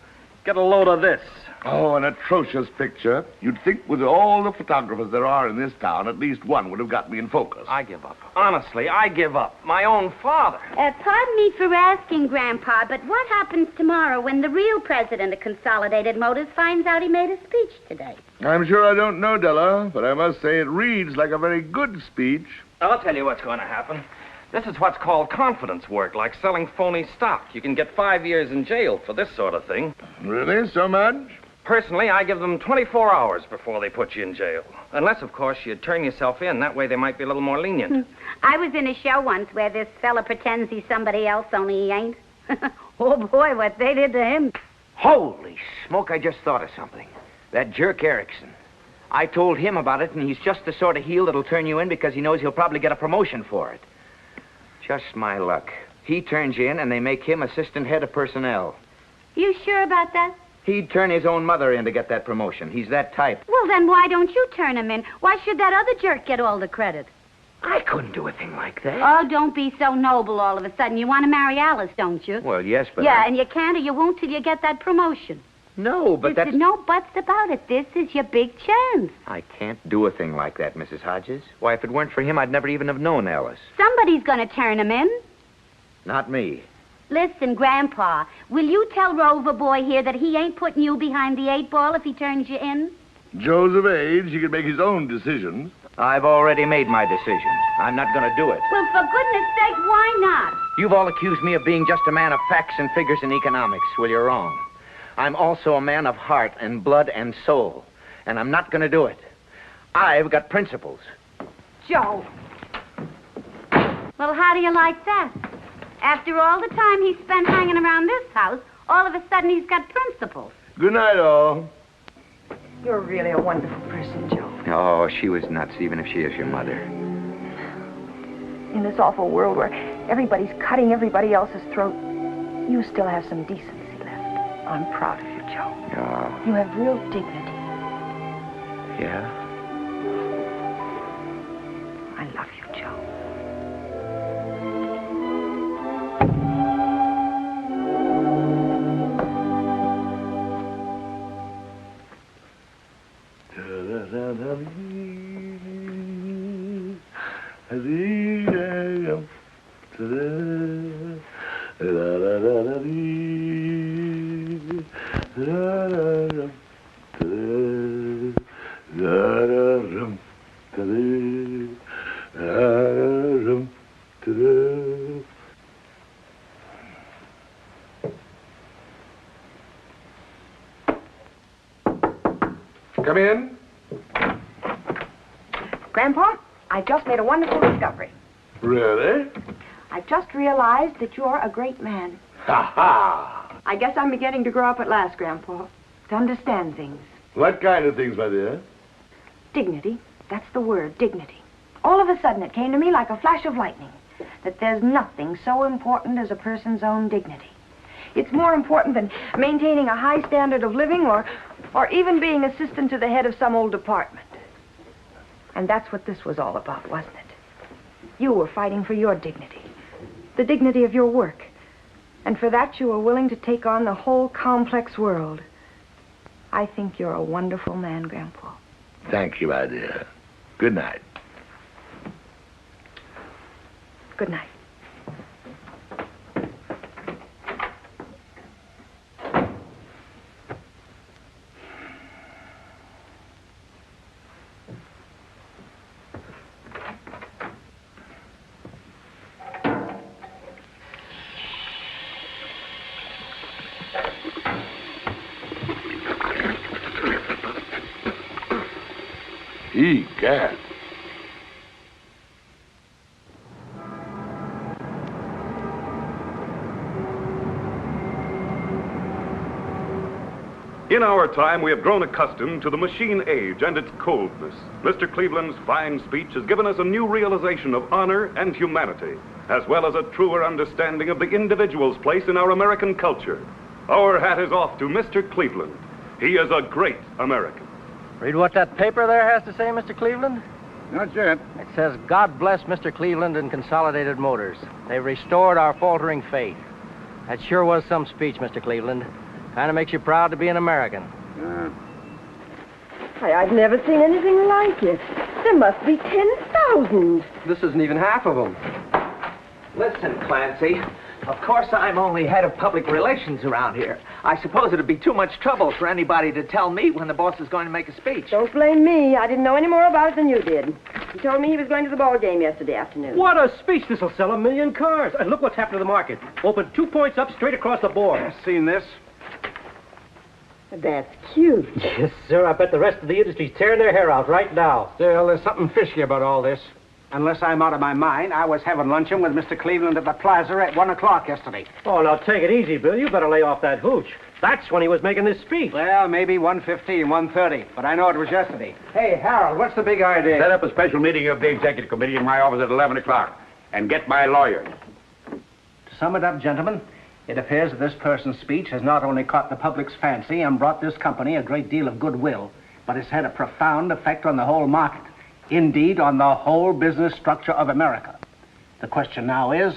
Get a load of this. Oh, an atrocious picture. You'd think with all the photographers there are in this town, at least one would have got me in focus. I give up. Honestly, I give up. My own father. Pardon me for asking, Grandpa, but what happens tomorrow when the real president of Consolidated Motors finds out he made a speech today? I'm sure I don't know, Della, but I must say it reads like a very good speech. I'll tell you what's going to happen. This is what's called confidence work, like selling phony stock. You can get 5 years in jail for this sort of thing. Really? So much? Personally, I give them 24 hours before they put you in jail. Unless, of course, you turn yourself in. That way they might be a little more lenient. I was in a show once where this fella pretends he's somebody else, only he ain't. Oh, boy, what they did to him. Holy smoke, I just thought of something. That jerk Erickson. I told him about it, and he's just the sort of heel that'll turn you in because he knows he'll probably get a promotion for it. Just my luck. He turns you in, and they make him assistant head of personnel. You sure about that? He'd turn his own mother in to get that promotion. He's that type. Well, then why don't you turn him in? Why should that other jerk get all the credit? I couldn't do a thing like that. Oh, don't be so noble all of a sudden. You want to marry Alice, don't you? Well, yes, but... Yeah, and you can't or you won't till you get that promotion. No, but There's that's... no buts about it. This is your big chance. I can't do a thing like that, Mrs. Hodges. Why, if it weren't for him, I'd never even have known Alice. Somebody's going to turn him in. Not me. Listen, Grandpa, will you tell Rover Boy here that he ain't putting you behind the 8 ball if he turns you in? Joe's of age. He can make his own decisions. I've already made my decision. I'm not going to do it. Well, for goodness sake, why not? You've all accused me of being just a man of facts and figures and economics. Well, you're wrong. I'm also a man of heart and blood and soul. And I'm not going to do it. I've got principles. Joe. Well, how do you like that? After all the time he spent hanging around this house, all of a sudden he's got principles. Good night, all. You're really a wonderful person, Joe. Oh, she was nuts, even if she is your mother. In this awful world where everybody's cutting everybody else's throat, you still have some decency left. I'm proud of you, Joe. Oh. You have real dignity. Yeah? I love you, Joe. Come in. Grandpa, I just made a wonderful discovery. Really? I've just realized that you're a great man. Ha ha! I guess I'm beginning to grow up at last, Grandpa, to understand things. What kind of things, my dear? Dignity. That's the word, dignity. All of a sudden, it came to me like a flash of lightning that there's nothing so important as a person's own dignity. It's more important than maintaining a high standard of living or even being assistant to the head of some old department. And that's what this was all about, wasn't it? You were fighting for your dignity, the dignity of your work. And for that, you were willing to take on the whole complex world. I think you're a wonderful man, Grandpa. Thank you, my dear. Good night. Good night. Egad. In our time, we have grown accustomed to the machine age and its coldness. Mr. Cleveland's fine speech has given us a new realization of honor and humanity, as well as a truer understanding of the individual's place in our American culture. Our hat is off to Mr. Cleveland. He is a great American. Read what that paper there has to say, Mr. Cleveland? Not yet. It says, God bless Mr. Cleveland and Consolidated Motors. They've restored our faltering faith. That sure was some speech, Mr. Cleveland. Kind of makes you proud to be an American. I've never seen anything like it. There must be 10,000. This isn't even half of them. Listen, Clancy, of course I'm only head of public relations around here. I suppose it'd be too much trouble for anybody to tell me when the boss is going to make a speech. Don't blame me. I didn't know any more about it than you did. He told me he was going to the ball game yesterday afternoon. What a speech. This will sell 1 million cars. And look what's happened to the market. Opened 2 points up straight across the board. Seen this? That's cute. Yes, sir. I bet the rest of the industry's tearing their hair out right now. Still, there's something fishy about all this. Unless I'm out of my mind, I was having luncheon with Mr. Cleveland at the Plaza at 1 o'clock yesterday. Oh, now take it easy, Bill. You better lay off that hooch. That's when he was making this speech. Well, maybe 1:15, 1:30, but I know it was yesterday. Hey, Harold, what's the big idea? Set up a special meeting of the executive committee in my office at 11 o'clock and get my lawyers. To sum it up, gentlemen, it appears that this person's speech has not only caught the public's fancy and brought this company a great deal of goodwill, but it's had a profound effect on the whole market. Indeed, on the whole business structure of America. The question now is,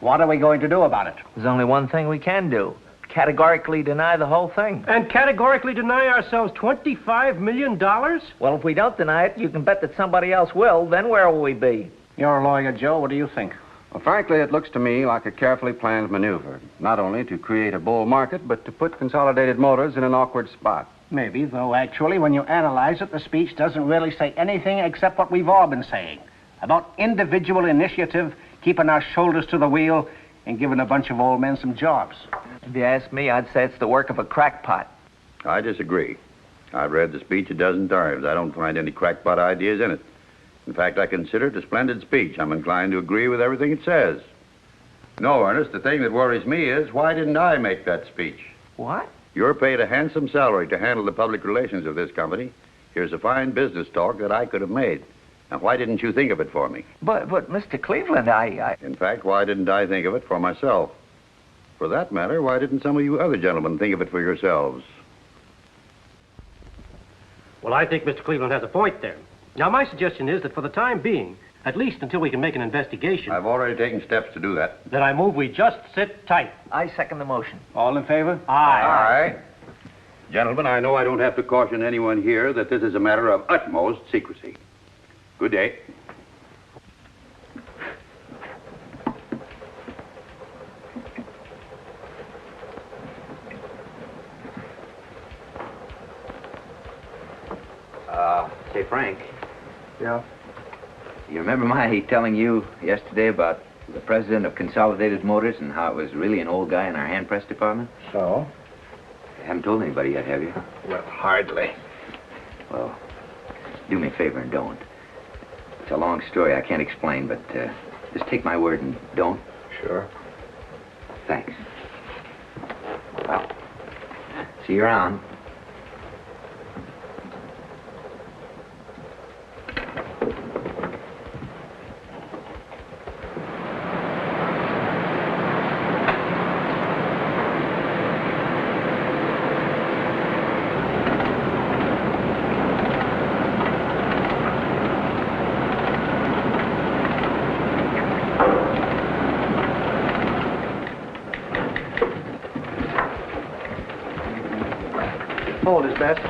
what are we going to do about it? There's only one thing we can do. Categorically deny the whole thing. And categorically deny ourselves $25 million? Well, if we don't deny it, you can bet that somebody else will. Then where will we be? You're a lawyer, Joe. What do you think? Well, frankly, it looks to me like a carefully planned maneuver, not only to create a bull market, but to put Consolidated Motors in an awkward spot. Maybe, though actually, when you analyze it, the speech doesn't really say anything except what we've all been saying. About individual initiative, keeping our shoulders to the wheel, and giving a bunch of old men some jobs. If you ask me, I'd say it's the work of a crackpot. I disagree. I've read the speech a dozen times. I don't find any crackpot ideas in it. In fact, I consider it a splendid speech. I'm inclined to agree with everything it says. No, Ernest, the thing that worries me is, why didn't I make that speech? What? You're paid a handsome salary to handle the public relations of this company. Here's a fine business talk that I could have made. Now, why didn't you think of it for me? But Mr. Cleveland, In fact, why didn't I think of it for myself? For that matter, why didn't some of you other gentlemen think of it for yourselves? Well, I think Mr. Cleveland has a point there. Now, my suggestion is that for the time being, at least until we can make an investigation... I've already taken steps to do that. Then I move we just sit tight. I second the motion. All in favor? Aye. Aye. Gentlemen, I know I don't have to caution anyone here that this is a matter of utmost secrecy. Good day. Say, Frank, Yeah? you remember my telling you yesterday about the president of Consolidated Motors and how it was really an old guy in our hand press department? So? You haven't told anybody yet, have you? Well, hardly. Well, do me a favor and don't. It's a long story I can't explain, but just take my word and don't. Sure. Thanks. Well, see you around. Hold is best.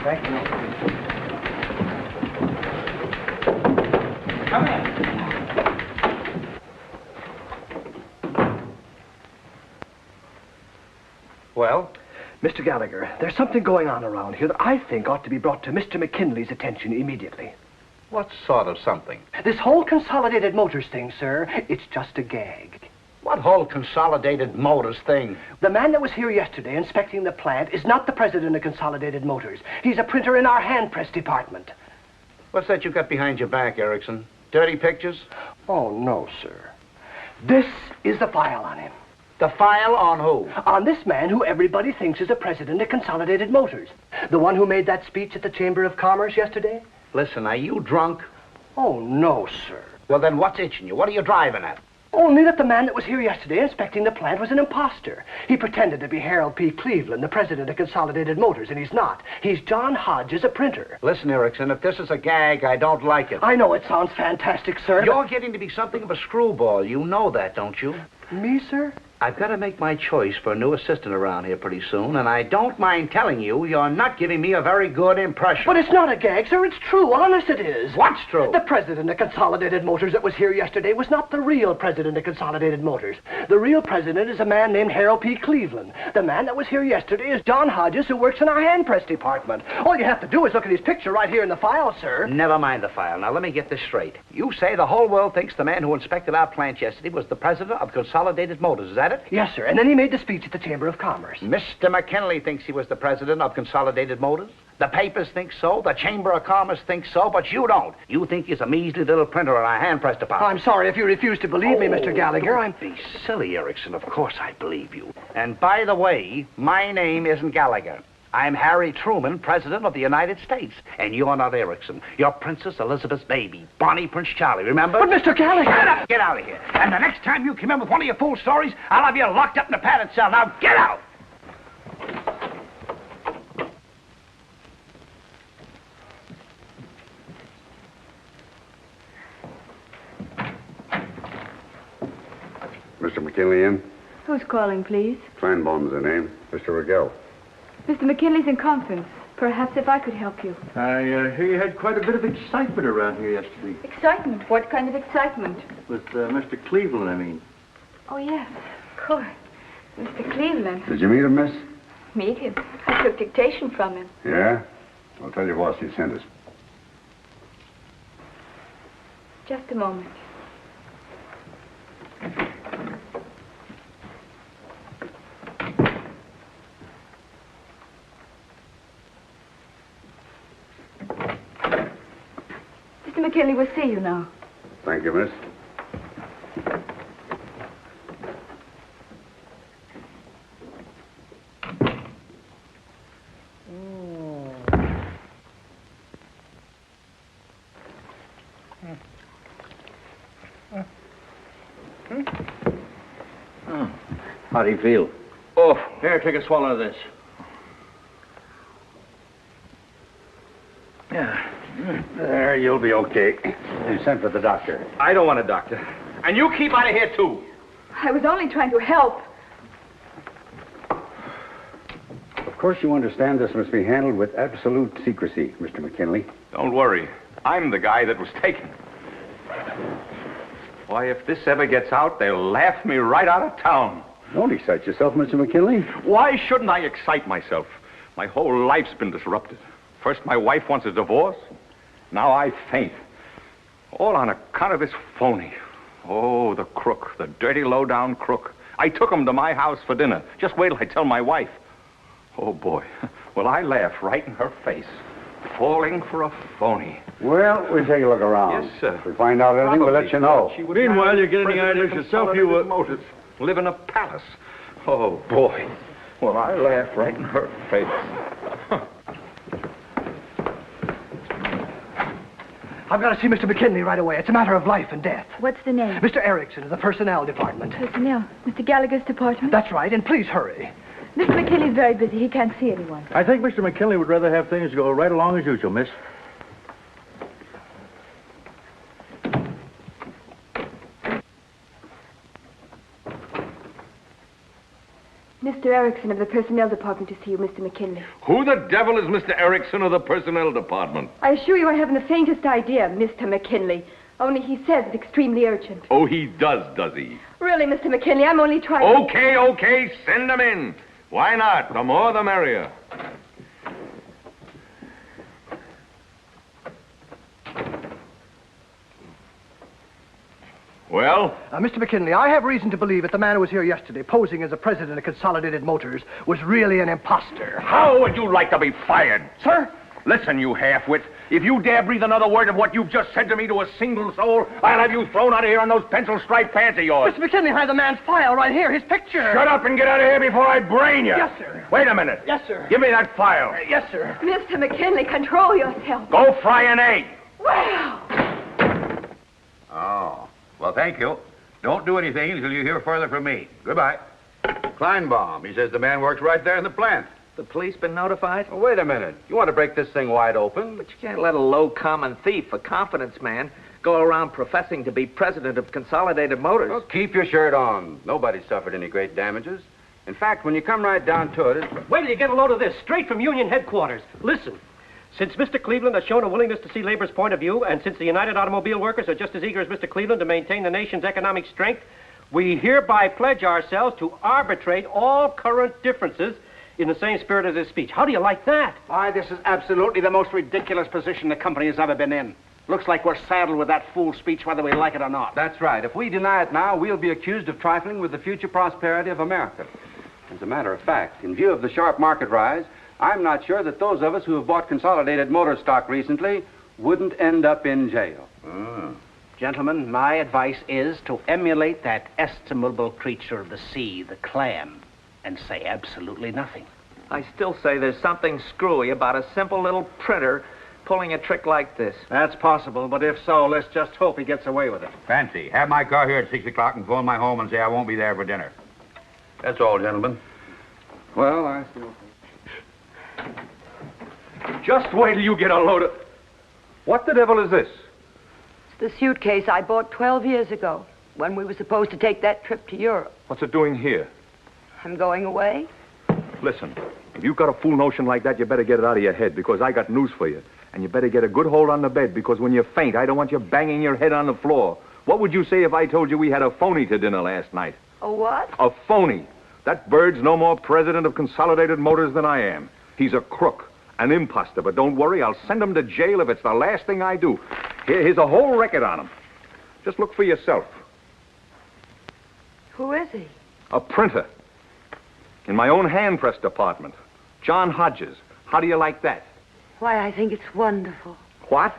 Thank you. Come in. Well? Mr. Gallagher, there's something going on around here that I think ought to be brought to Mr. McKinley's attention immediately. What sort of something? This whole Consolidated Motors thing, sir, it's just a gag. What whole Consolidated Motors thing? The man that was here yesterday inspecting the plant is not the president of Consolidated Motors. He's a printer in our hand press department. What's that you got behind your back, Erickson? Dirty pictures? Oh, no, sir. This is the file on him. The file on who? On this man who everybody thinks is the president of Consolidated Motors. The one who made that speech at the Chamber of Commerce yesterday? Listen, are you drunk? Oh, no, sir. Well, then what's itching you? What are you driving at? Only that the man that was here yesterday inspecting the plant was an imposter. He pretended to be Harold P. Cleveland, the president of Consolidated Motors, and he's not. He's John Hodges, a printer. Listen, Erickson, if this is a gag, I don't like it. I know it sounds fantastic, sir. You're getting to be something of a screwball. You know that, don't you? Me, sir? I've got to make my choice for a new assistant around here pretty soon, and I don't mind telling you, you're not giving me a very good impression. But it's not a gag, sir. It's true. Honest it is. What's true? The president of Consolidated Motors that was here yesterday was not the real president of Consolidated Motors. The real president is a man named Harold P. Cleveland. The man that was here yesterday is John Hodges, who works in our hand press department. All you have to do is look at his picture right here in the file, sir. Never mind the file. Now, let me get this straight. You say the whole world thinks the man who inspected our plant yesterday was the president of Consolidated Motors. Is that it? Yes, sir. And then he made the speech at the Chamber of Commerce. Mr. McKinley thinks he was the president of Consolidated Motors. The papers think so. The Chamber of Commerce thinks so, but you don't. You think he's a measly little printer in our hand press department. I'm sorry if you refuse to believe me, Mr. Gallagher. Don't be silly, Erickson. Of course I believe you. And by the way, my name isn't Gallagher. I'm Harry Truman, President of the United States. And you're not Erickson. You're Princess Elizabeth's baby, Bonnie Prince Charlie, remember? But, Mr. Gallagher... Get out of here. And the next time you come in with one of your fool stories, I'll have you locked up in a padded cell. Now, get out! Mr. McKinley in? Who's calling, please? Kleinbaum's the name. Mr. Rigel. Mr. McKinley's in conference. Perhaps if I could help you. I hear you had quite a bit of excitement around here yesterday. Excitement? What kind of excitement? With Mr. Cleveland, I mean. Oh, yes, of course. Mr. Cleveland. Did you meet him, miss? Meet him? I took dictation from him. Yeah? I'll tell you what, she sent us. Just a moment. Mr. McKinley will see you now. Thank you, miss. How do you feel? Oh, Here, take a swallow of this. yeah. There, you'll be okay. You sent for the doctor. I don't want a doctor. And you keep out of here, too. I was only trying to help. Of course you understand this must be handled with absolute secrecy, Mr. McKinley. Don't worry. I'm the guy that was taken. Why, if this ever gets out, they'll laugh me right out of town. Don't excite yourself, Mr. McKinley. Why shouldn't I excite myself? My whole life's been disrupted. First my wife wants a divorce. Now I faint. All on account of this phony. Oh, the crook, the dirty, low-down crook. I took him to my house for dinner. Just wait till I tell my wife. Oh, boy. Well, I laughed right in her face. Falling for a phony. Well, we'll take a look around. Yes, sir. If we find out anything, we'll let you know. Meanwhile, you get any ideas yourself, you live in a palace. Oh, boy. Well, I laughed right in her face. I've got to see Mr. McKinley right away. It's a matter of life and death. What's the name? Mr. Erickson of the Personnel Department. Personnel. Mr. Gallagher's department? That's right, and please hurry. Mr. McKinley's very busy. He can't see anyone. I think Mr. McKinley would rather have things go right along as usual, miss. Mr. Erickson of the Personnel Department to see you, Mr. McKinley. Who the devil is Mr. Erickson of the Personnel Department? I assure you I haven't the faintest idea, Mr. McKinley. Only he says it's extremely urgent. Oh, he does he? Really, Mr. McKinley, I'm only trying Okay, send him in. Why not? The more the merrier. Well? Mr. McKinley, I have reason to believe that the man who was here yesterday, posing as the president of Consolidated Motors, was really an imposter. How would you like to be fired? Sir? Listen, you half-wit. If you dare breathe another word of what you've just said to me to a single soul, I'll have you thrown out of here on those pencil-striped pants of yours. Mr. McKinley, I have the man's file right here, his picture. Shut up and get out of here before I brain you. Yes, sir. Wait a minute. Yes, sir. Give me that file. Yes, sir. Mr. McKinley, control yourself. Go fry an egg. Well. Oh. Well, thank you. Don't do anything until you hear further from me. Goodbye. Kleinbaum, he says the man works right there in the plant. The police been notified? Oh, wait a minute. You want to break this thing wide open? But you can't let a low common thief, a confidence man, go around professing to be president of Consolidated Motors. Well, keep your shirt on. Nobody suffered any great damages. In fact, when you come right down to it, Wait till you get a load of this, straight from Union headquarters. Listen. Since Mr. Cleveland has shown a willingness to see labor's point of view, and since the United Automobile Workers are just as eager as Mr. Cleveland to maintain the nation's economic strength, we hereby pledge ourselves to arbitrate all current differences in the same spirit as his speech. How do you like that? Why, this is absolutely the most ridiculous position the company has ever been in. Looks like we're saddled with that fool speech whether we like it or not. that's right. If we deny it now, we'll be accused of trifling with the future prosperity of America. As a matter of fact, in view of the sharp market rise, I'm not sure that those of us who have bought Consolidated Motor stock recently wouldn't end up in jail. Gentlemen, my advice is to emulate that estimable creature of the sea, the clam, and say absolutely nothing. I still say there's something screwy about a simple little printer pulling a trick like this. That's possible, but if so, let's just hope he gets away with it. Fancy, have my car here at 6 o'clock and phone my home and say I won't be there for dinner. That's all, gentlemen. Well, I still... Just wait till you get a load of... What the devil is this? It's the suitcase I bought 12 years ago when we were supposed to take that trip to Europe. What's it doing here? I'm going away. Listen, if you've got a fool notion like that, you better get it out of your head, because I got news for you. And you better get a good hold on the bed, because when you faint, I don't want you banging your head on the floor. What would you say if I told you we had a phony to dinner last night? A what? A phony. That bird's no more president of Consolidated Motors than I am. He's a crook, an imposter, but don't worry, I'll send him to jail if it's the last thing I do. Here's a whole record on him. Just look for yourself. Who is he? A printer. In my own hand press department. John Hodges. How do you like that? Why, I think it's wonderful. What?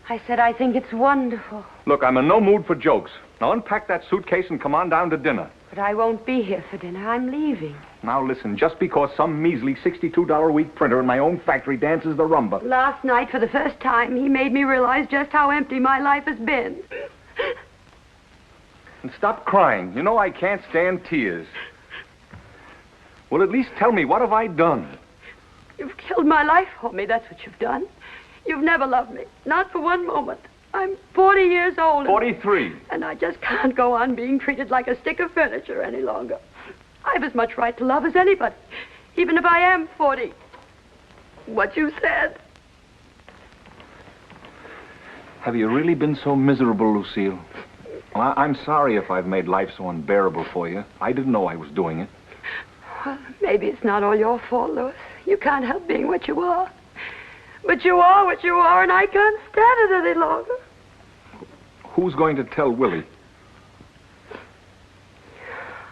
I said I think it's wonderful. Look, I'm in no mood for jokes. Now unpack that suitcase and come on down to dinner. But I won't be here for dinner. I'm leaving. Now listen, just because some measly $62 a week printer in my own factory dances the rumba. Last night, for the first time, he made me realize just how empty my life has been. And stop crying. You know I can't stand tears. Well, at least tell me, what have I done? You've killed my life for me, that's what you've done. You've never loved me, not for one moment. I'm 40 years old. 43. And I just can't go on being treated like a stick of furniture any longer. I've as much right to love as anybody, even if I am 40. What you said. Have you really been so miserable, Lucille? Well, I'm sorry if I've made life so unbearable for you. I didn't know I was doing it. Well, maybe it's not all your fault, Louis. You can't help being what you are. But you are what you are, and I can't stand it any longer. Who's going to tell Willie?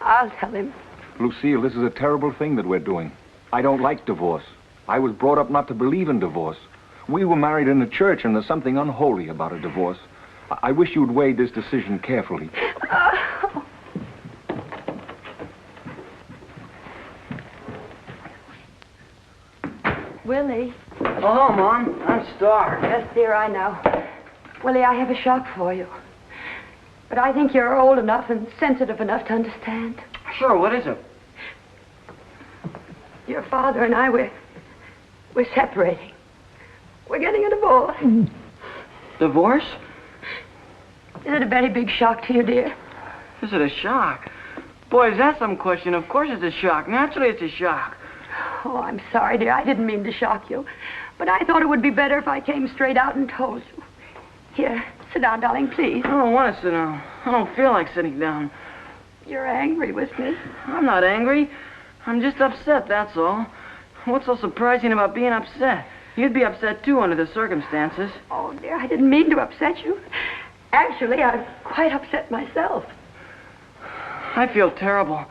I'll tell him. Lucille, this is a terrible thing that we're doing. I don't like divorce. I was brought up not to believe in divorce. We were married in the church, and there's something unholy about a divorce. I wish you'd weigh this decision carefully. Willie. Oh, Mom, I'm starved. Yes, dear, I know. Willie, I have a shock for you. But I think you're old enough and sensitive enough to understand. Sure, what is it? Your father and I, we're separating. We're getting a divorce. Divorce? Is it a very big shock to you, dear? Is it a shock? Boy, is that some question. Of course it's a shock. Naturally it's a shock. Oh, I'm sorry, dear. I didn't mean to shock you. But I thought it would be better if I came straight out and told you. Here, sit down, darling, please. I don't want to sit down. I don't feel like sitting down. You're angry with me. I'm not angry. I'm just upset, that's all. What's so surprising about being upset? You'd be upset, too, under the circumstances. Oh, dear, I didn't mean to upset you. Actually, I'm quite upset myself. I feel terrible.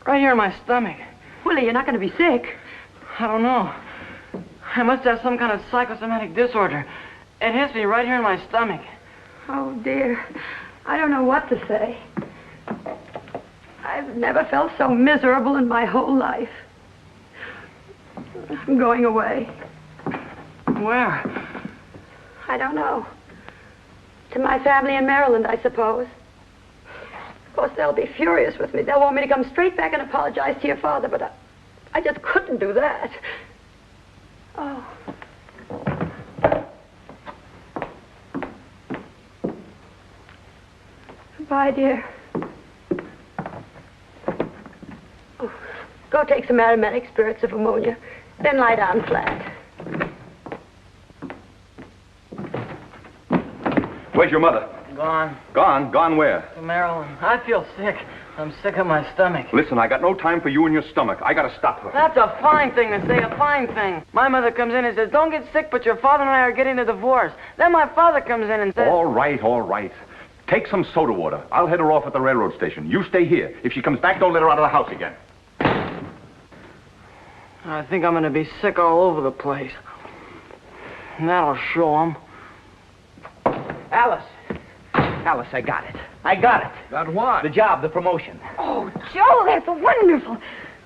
Right here in my stomach. Willie, you're not going to be sick. I don't know. I must have some kind of psychosomatic disorder. It hits me right here in my stomach. Oh, dear. I don't know what to say. I've never felt so miserable in my whole life. I'm going away. Where? I don't know. To my family in Maryland, I suppose. Of course, they'll be furious with me. They'll want me to come straight back and apologize to your father, but I just couldn't do that. Oh. Goodbye, dear. Oh, go take some aromatic spirits of ammonia, then lie down flat. Where's your mother? Gone. Gone? Gone where? To Maryland. I feel sick. I'm sick of my stomach. Listen, I got no time for you and your stomach. I gotta stop her. That's a fine thing to say, a fine thing. My mother comes in and says, don't get sick, but your father and I are getting a divorce. Then my father comes in and says... All right, all right. Take some soda water. I'll head her off at the railroad station. You stay here. If she comes back, don't let her out of the house again. I think I'm gonna be sick all over the place. And that'll show 'em. Alice. Alice, I got it. I got it. Got what? The job, the promotion. Oh, Joe, that's wonderful.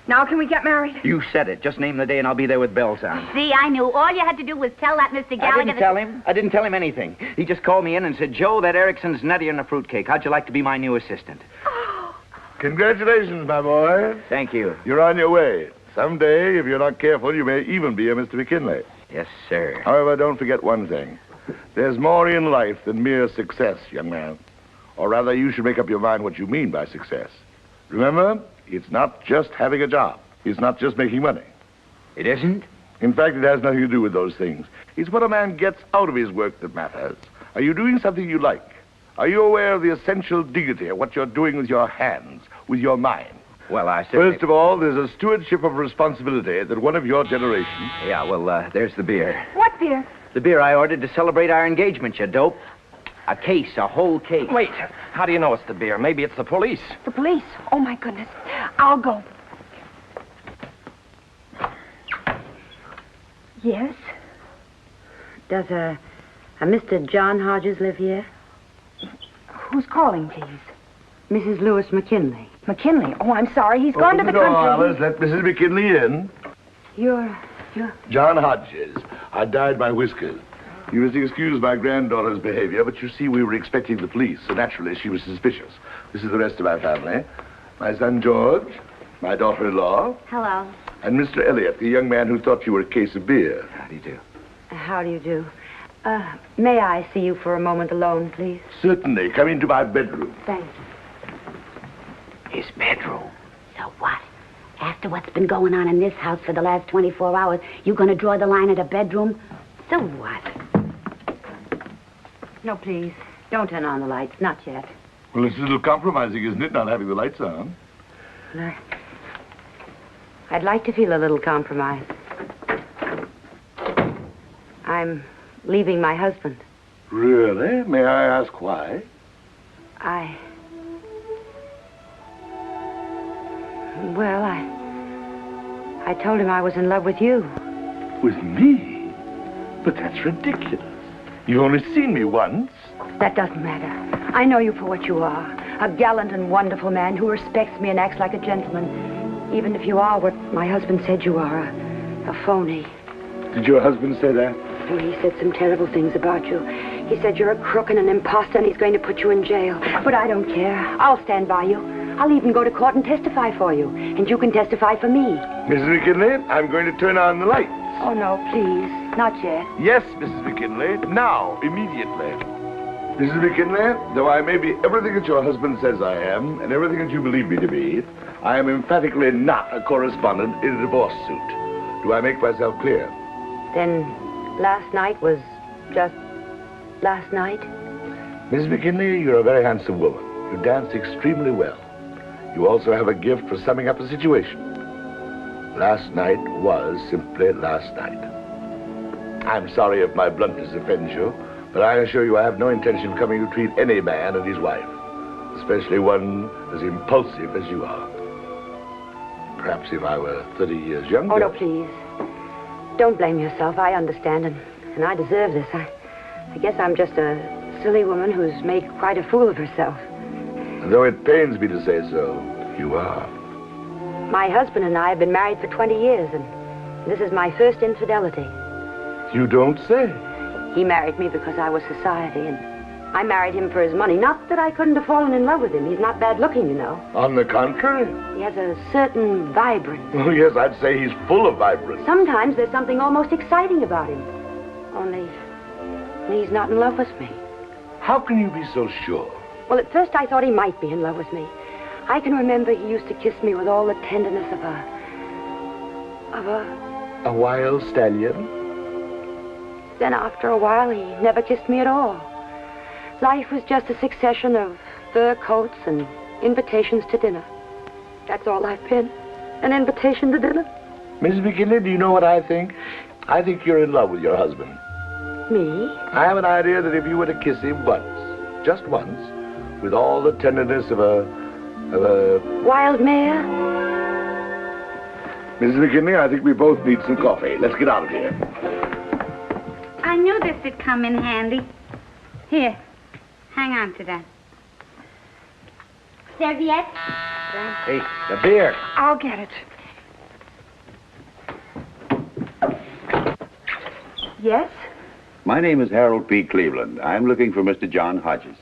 Now can we get married? You said it. Just name the day and I'll be there with bells on. See, I knew. All you had to do was tell that Mr. Gallagher... I didn't tell him. I didn't tell him anything. He just called me in and said, Joe, that Erickson's nuttier than a fruitcake. How'd you like to be my new assistant? Congratulations, my boy. Thank you. You're on your way. Someday, if you're not careful, you may even be a Mr. McKinley. Yes, sir. However, don't forget one thing. There's more in life than mere success, young man. Or rather, you should make up your mind what you mean by success. Remember, it's not just having a job. It's not just making money. It isn't? In fact, it has nothing to do with those things. It's what a man gets out of his work that matters. Are you doing something you like? Are you aware of the essential dignity of what you're doing with your hands, with your mind? Well, I certainly... First of all, there's a stewardship of responsibility that one of your generation... Yeah, well, there's the beer. What beer? The beer I ordered to celebrate our engagement, you dope. A case, a whole case. Wait, how do you know it's the beer? Maybe it's the police. The police? Oh, my goodness. I'll go. Yes? Does a Mr. John Hodges live here? Who's calling, please? Mrs. Lewis McKinley. McKinley? Oh, I'm sorry. He's gone to the door, country. Alice. Let Mrs. McKinley in. You're... John Hodges. I dyed my whiskers. You must excuse my granddaughter's behavior, but you see, we were expecting the police, so naturally she was suspicious. This is the rest of my family. My son George, my daughter-in-law, Hello. and Mr. Elliot, the young man who thought you were a case of beer. How do you do? How do you do? May I see you for a moment alone, please? Certainly. Come into my bedroom. Thank you. His bedroom. So what? After what's been going on in this house for the last 24 hours, you gonna draw the line at a bedroom? So what? No, please. Don't turn on the lights. Not yet. Well, it's a little compromising, isn't it, not having the lights on? Well, I'd like to feel a little compromise. I'm leaving my husband. Really? May I ask why? Well, I told him I was in love with you. With me? But that's ridiculous. You've only seen me once. That doesn't matter. I know you for what you are. A gallant and wonderful man who respects me and acts like a gentleman. Even if you are what my husband said you are, a phony. Did your husband say that? Oh, he said some terrible things about you. He said you're a crook and an imposter and he's going to put you in jail. But I don't care. I'll stand by you. I'll even go to court and testify for you. And you can testify for me. Mrs. McKinley, I'm going to turn on the lights. Oh, no, please. Not yet. Yes, Mrs. McKinley. Now, immediately. Mrs. McKinley, though I may be everything that your husband says I am, and everything that you believe me to be, I am emphatically not a correspondent in a divorce suit. Do I make myself clear? Then last night was just last night? Mrs. McKinley, you're a very handsome woman. You dance extremely well. You also have a gift for summing up a situation. Last night was simply last night. I'm sorry if my bluntness offends you, but I assure you I have no intention of coming to treat any man and his wife, especially one as impulsive as you are. Perhaps if I were 30 years younger... Oh, no, please. Don't blame yourself. I understand, and I deserve this. I guess I'm just a silly woman who's made quite a fool of herself. Though it pains me to say so, you are. My husband and I have been married for 20 years, and this is my first infidelity. You don't say. He married me because I was society, and I married him for his money. Not that I couldn't have fallen in love with him. He's not bad looking, you know. On the contrary. He has a certain vibrance. Oh, yes, I'd say he's full of vibrance. Sometimes there's something almost exciting about him. Only he's not in love with me. How can you be so sure? Well, at first I thought he might be in love with me. I can remember he used to kiss me with all the tenderness of a wild stallion? Then after a while, he never kissed me at all. Life was just a succession of fur coats and invitations to dinner. That's all I've been. An invitation to dinner. Mrs. McKinley, do you know what I think? I think you're in love with your husband. Me? I have an idea that if you were to kiss him once, just once, with all the tenderness of a wild mare? Mrs. McKinley, I think we both need some coffee. Let's get out of here. I knew this would come in handy. Here, hang on to that. Serviette? Hey, the beer. I'll get it. Yes? My name is Harold P. Cleveland. I'm looking for Mr. John Hodges.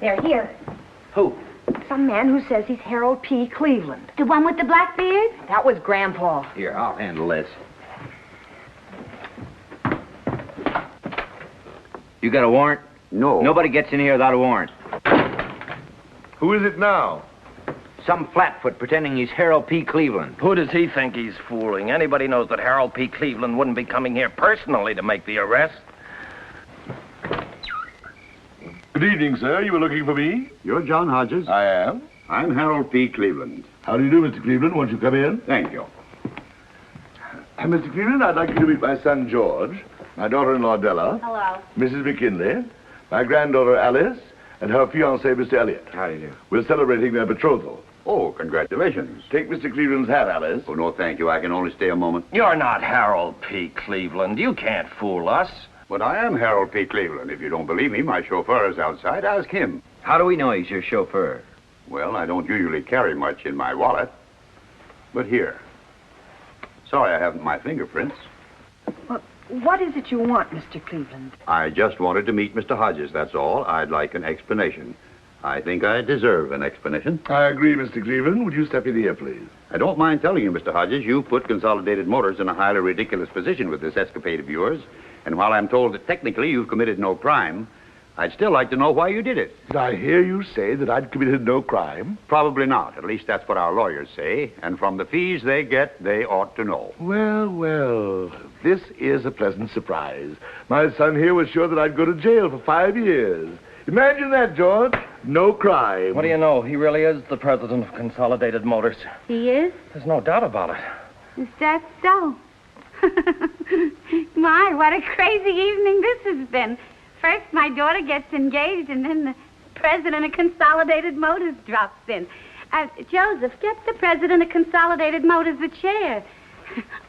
They're here. Who? Some man who says he's Harold P. Cleveland. The one with the black beard? That was Grandpa. Here, I'll handle this. You got a warrant? No. Nobody gets in here without a warrant. Who is it now? Some flatfoot pretending he's Harold P. Cleveland. Who does he think he's fooling? Anybody knows that Harold P. Cleveland wouldn't be coming here personally to make the arrest. Good evening, sir. You were looking for me? You're John Hodges? I am. I'm Harold P. Cleveland. How do you do, Mr. Cleveland? Won't you come in? Thank you. Mr. Cleveland, I'd like you to meet my son, George, my daughter-in-law, Della. Hello. Mrs. McKinley, my granddaughter, Alice, and her fiancé, Mr. Elliot. How do you do? We're celebrating their betrothal. Oh, congratulations. Take Mr. Cleveland's hat, Alice. Oh, no, thank you. I can only stay a moment. You're not Harold P. Cleveland. You can't fool us. But I am Harold P. Cleveland. If you don't believe me, my chauffeur is outside. Ask him. How do we know he's your chauffeur? Well, I don't usually carry much in my wallet. But here. Sorry I haven't my fingerprints. Well, what is it you want, Mr. Cleveland? I just wanted to meet Mr. Hodges, that's all. I'd like an explanation. I think I deserve an explanation. I agree, Mr. Cleveland. Would you step in here, please? I don't mind telling you, Mr. Hodges, you put Consolidated Motors in a highly ridiculous position with this escapade of yours. And while I'm told that technically you've committed no crime, I'd still like to know why you did it. Did I hear you say that I'd committed no crime? Probably not. At least that's what our lawyers say. And from the fees they get, they ought to know. Well, well, this is a pleasant surprise. My son here was sure that I'd go to jail for 5 years. Imagine that, George. No crime. What do you know? He really is the president of Consolidated Motors. He is? There's no doubt about it. Is that so? My, what a crazy evening this has been. First, my daughter gets engaged, and then the president of Consolidated Motors drops in. Joseph, get the president of Consolidated Motors a chair.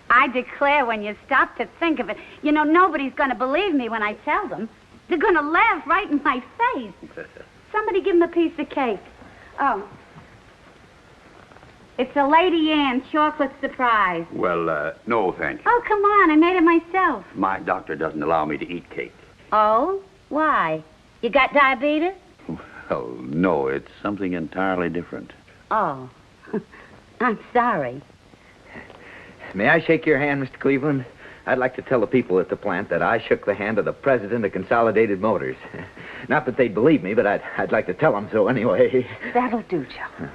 I declare, when you stop to think of it, you know, nobody's going to believe me when I tell them. They're going to laugh right in my face. Somebody give him a piece of cake. Oh. It's a Lady Anne chocolate surprise. Well, no, thank you. Oh, come on. I made it myself. My doctor doesn't allow me to eat cake. Oh? Why? You got diabetes? Oh, no, it's something entirely different. Oh. I'm sorry. May I shake your hand, Mr. Cleveland? I'd like to tell the people at the plant that I shook the hand of the president of Consolidated Motors. Not that they'd believe me, but I'd like to tell them so anyway. That'll do, Joe.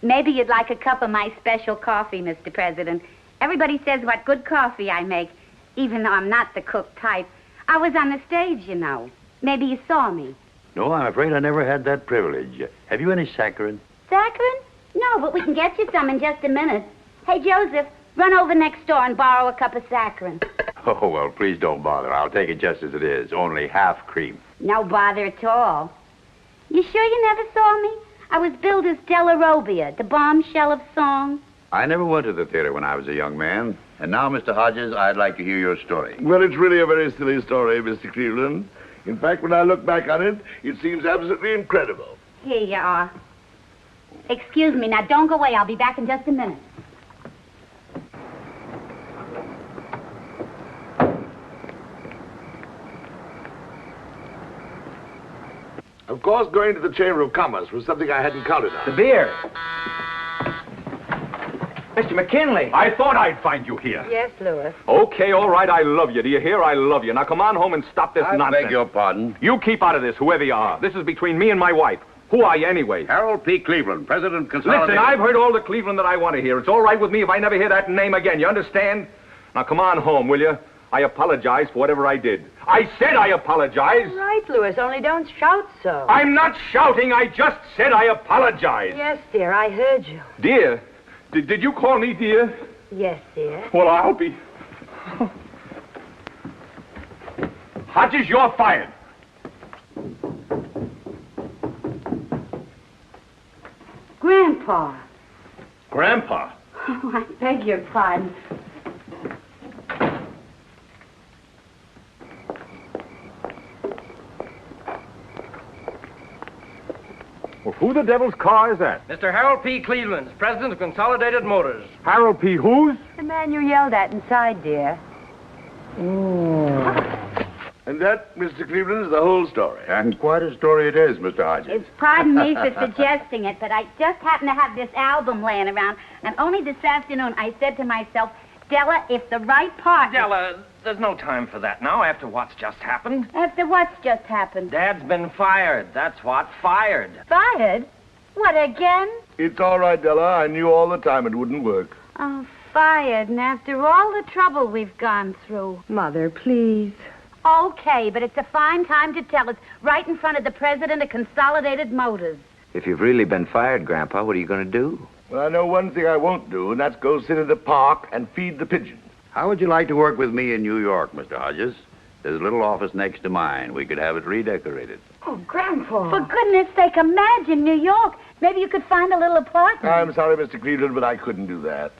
Maybe you'd like a cup of my special coffee, Mr. President. Everybody says what good coffee I make, even though I'm not the cook type. I was on the stage, you know. Maybe you saw me. No, I'm afraid I never had that privilege. Have you any saccharin? Saccharin? No, but we can get you some in just a minute. Hey, Joseph, run over next door and borrow a cup of saccharin. Oh, well, please don't bother. I'll take it just as it is. Only half cream. No bother at all. You sure you never saw me? I was billed as Della Robbia, the bombshell of song. I never went to the theater when I was a young man. And now, Mr. Hodges, I'd like to hear your story. Well, it's really a very silly story, Mr. Cleveland. In fact, when I look back on it, it seems absolutely incredible. Here you are. Excuse me. Now, don't go away. I'll be back in just a minute. Of course, going to the Chamber of Commerce was something I hadn't counted on. The beer. Mr. McKinley. I thought I'd find you here. Yes, Louis. Okay, all right, I love you. Do you hear? I love you. Now come on home and stop this nonsense. I beg your pardon. You keep out of this, whoever you are. This is between me and my wife. Who are you anyway? Harold P. Cleveland, President of Consolidated... Listen, I've heard all the Cleveland that I want to hear. It's all right with me if I never hear that name again. You understand? Now come on home, will you? I apologize for whatever I did. I said I apologize. All right, Louis, only don't shout so. I'm not shouting. I just said I apologize. Yes, dear, I heard you. Dear? Did you call me dear? Yes, dear. Well, I'll be... Hodges, you're fired. Grandpa. Grandpa? Oh, I beg your pardon. Well, who the devil's car is that? Mr. Harold P. Cleveland, president of Consolidated Motors. Harold P. whose? The man you yelled at inside, dear. And that, Mr. Cleveland, is the whole story. And quite a story it is, Mr. Hodges. Pardon me for suggesting it, but I just happen to have this album laying around, and only this afternoon I said to myself, Della, if the right part... Della, there's no time for that now after what's just happened. After what's just happened? Dad's been fired. That's what. Fired. Fired? What, again? It's all right, Della. I knew all the time it wouldn't work. Oh, fired, and after all the trouble we've gone through. Mother, please. Okay, but it's a fine time to tell us, right in front of the president of Consolidated Motors. If you've really been fired, Grandpa, what are you going to do? Well, I know one thing I won't do, and that's go sit in the park and feed the pigeons. How would you like to work with me in New York, Mr. Hodges? There's a little office next to mine. We could have it redecorated. Oh, Grandpa. For goodness sake, imagine New York. Maybe you could find a little apartment. I'm sorry, Mr. Cleveland, but I couldn't do that.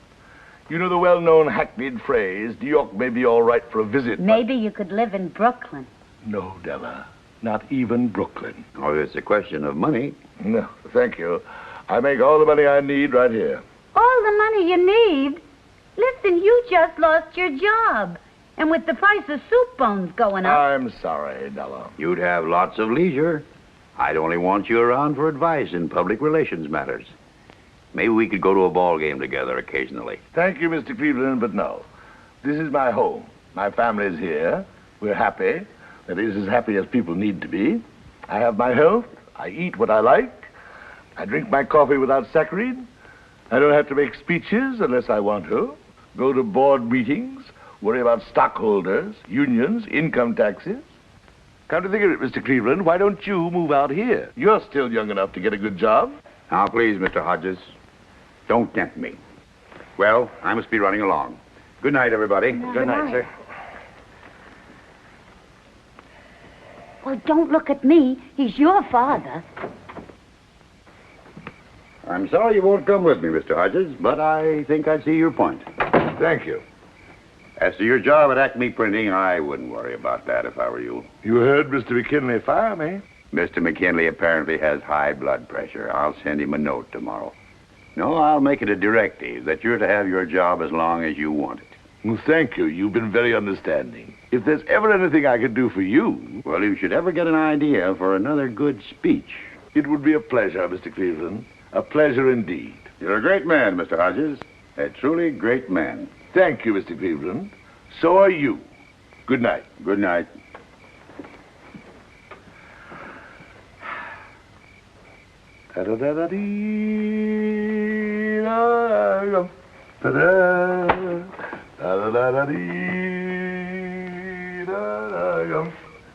You know the well-known hackneyed phrase, New York may be all right for a visit, Maybe you could live in Brooklyn. No, Della. Not even Brooklyn. Oh, it's a question of money. No, thank you. I make all the money I need right here. All the money you need? Listen, you just lost your job. And with the price of soup bones going up... I'm sorry, Della. You'd have lots of leisure. I'd only want you around for advice in public relations matters. Maybe we could go to a ball game together occasionally. Thank you, Mr. Cleveland, but no. This is my home. My family's here. We're happy. That is, as happy as people need to be. I have my health. I eat what I like. I drink my coffee without saccharin. I don't have to make speeches unless I want to. Go to board meetings. Worry about stockholders, unions, income taxes. Come to think of it, Mr. Cleveland, why don't you move out here? You're still young enough to get a good job. Now, please, Mr. Hodges, don't tempt me. Well, I must be running along. Good night, everybody. Good night, sir. Well, don't look at me. He's your father. I'm sorry you won't come with me, Mr. Hodges, but I think I see your point. Thank you. As to your job at Acme Printing, I wouldn't worry about that if I were you. You heard Mr. McKinley fire me. Mr. McKinley apparently has high blood pressure. I'll send him a note tomorrow. No, I'll make it a directive that you're to have your job as long as you want it. Well, thank you. You've been very understanding. If there's ever anything I can do for you... Well, you should ever get an idea for another good speech. It would be a pleasure, Mr. Cleveland. A pleasure indeed. You're a great man, Mr. Hodges. A truly great man. Thank you, Mr. Cleveland. So are you. Good night. Good night. Da-da-da-da-dee-da-da-da. Da-da-da-da-dee-da-da-da.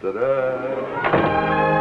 Da-da.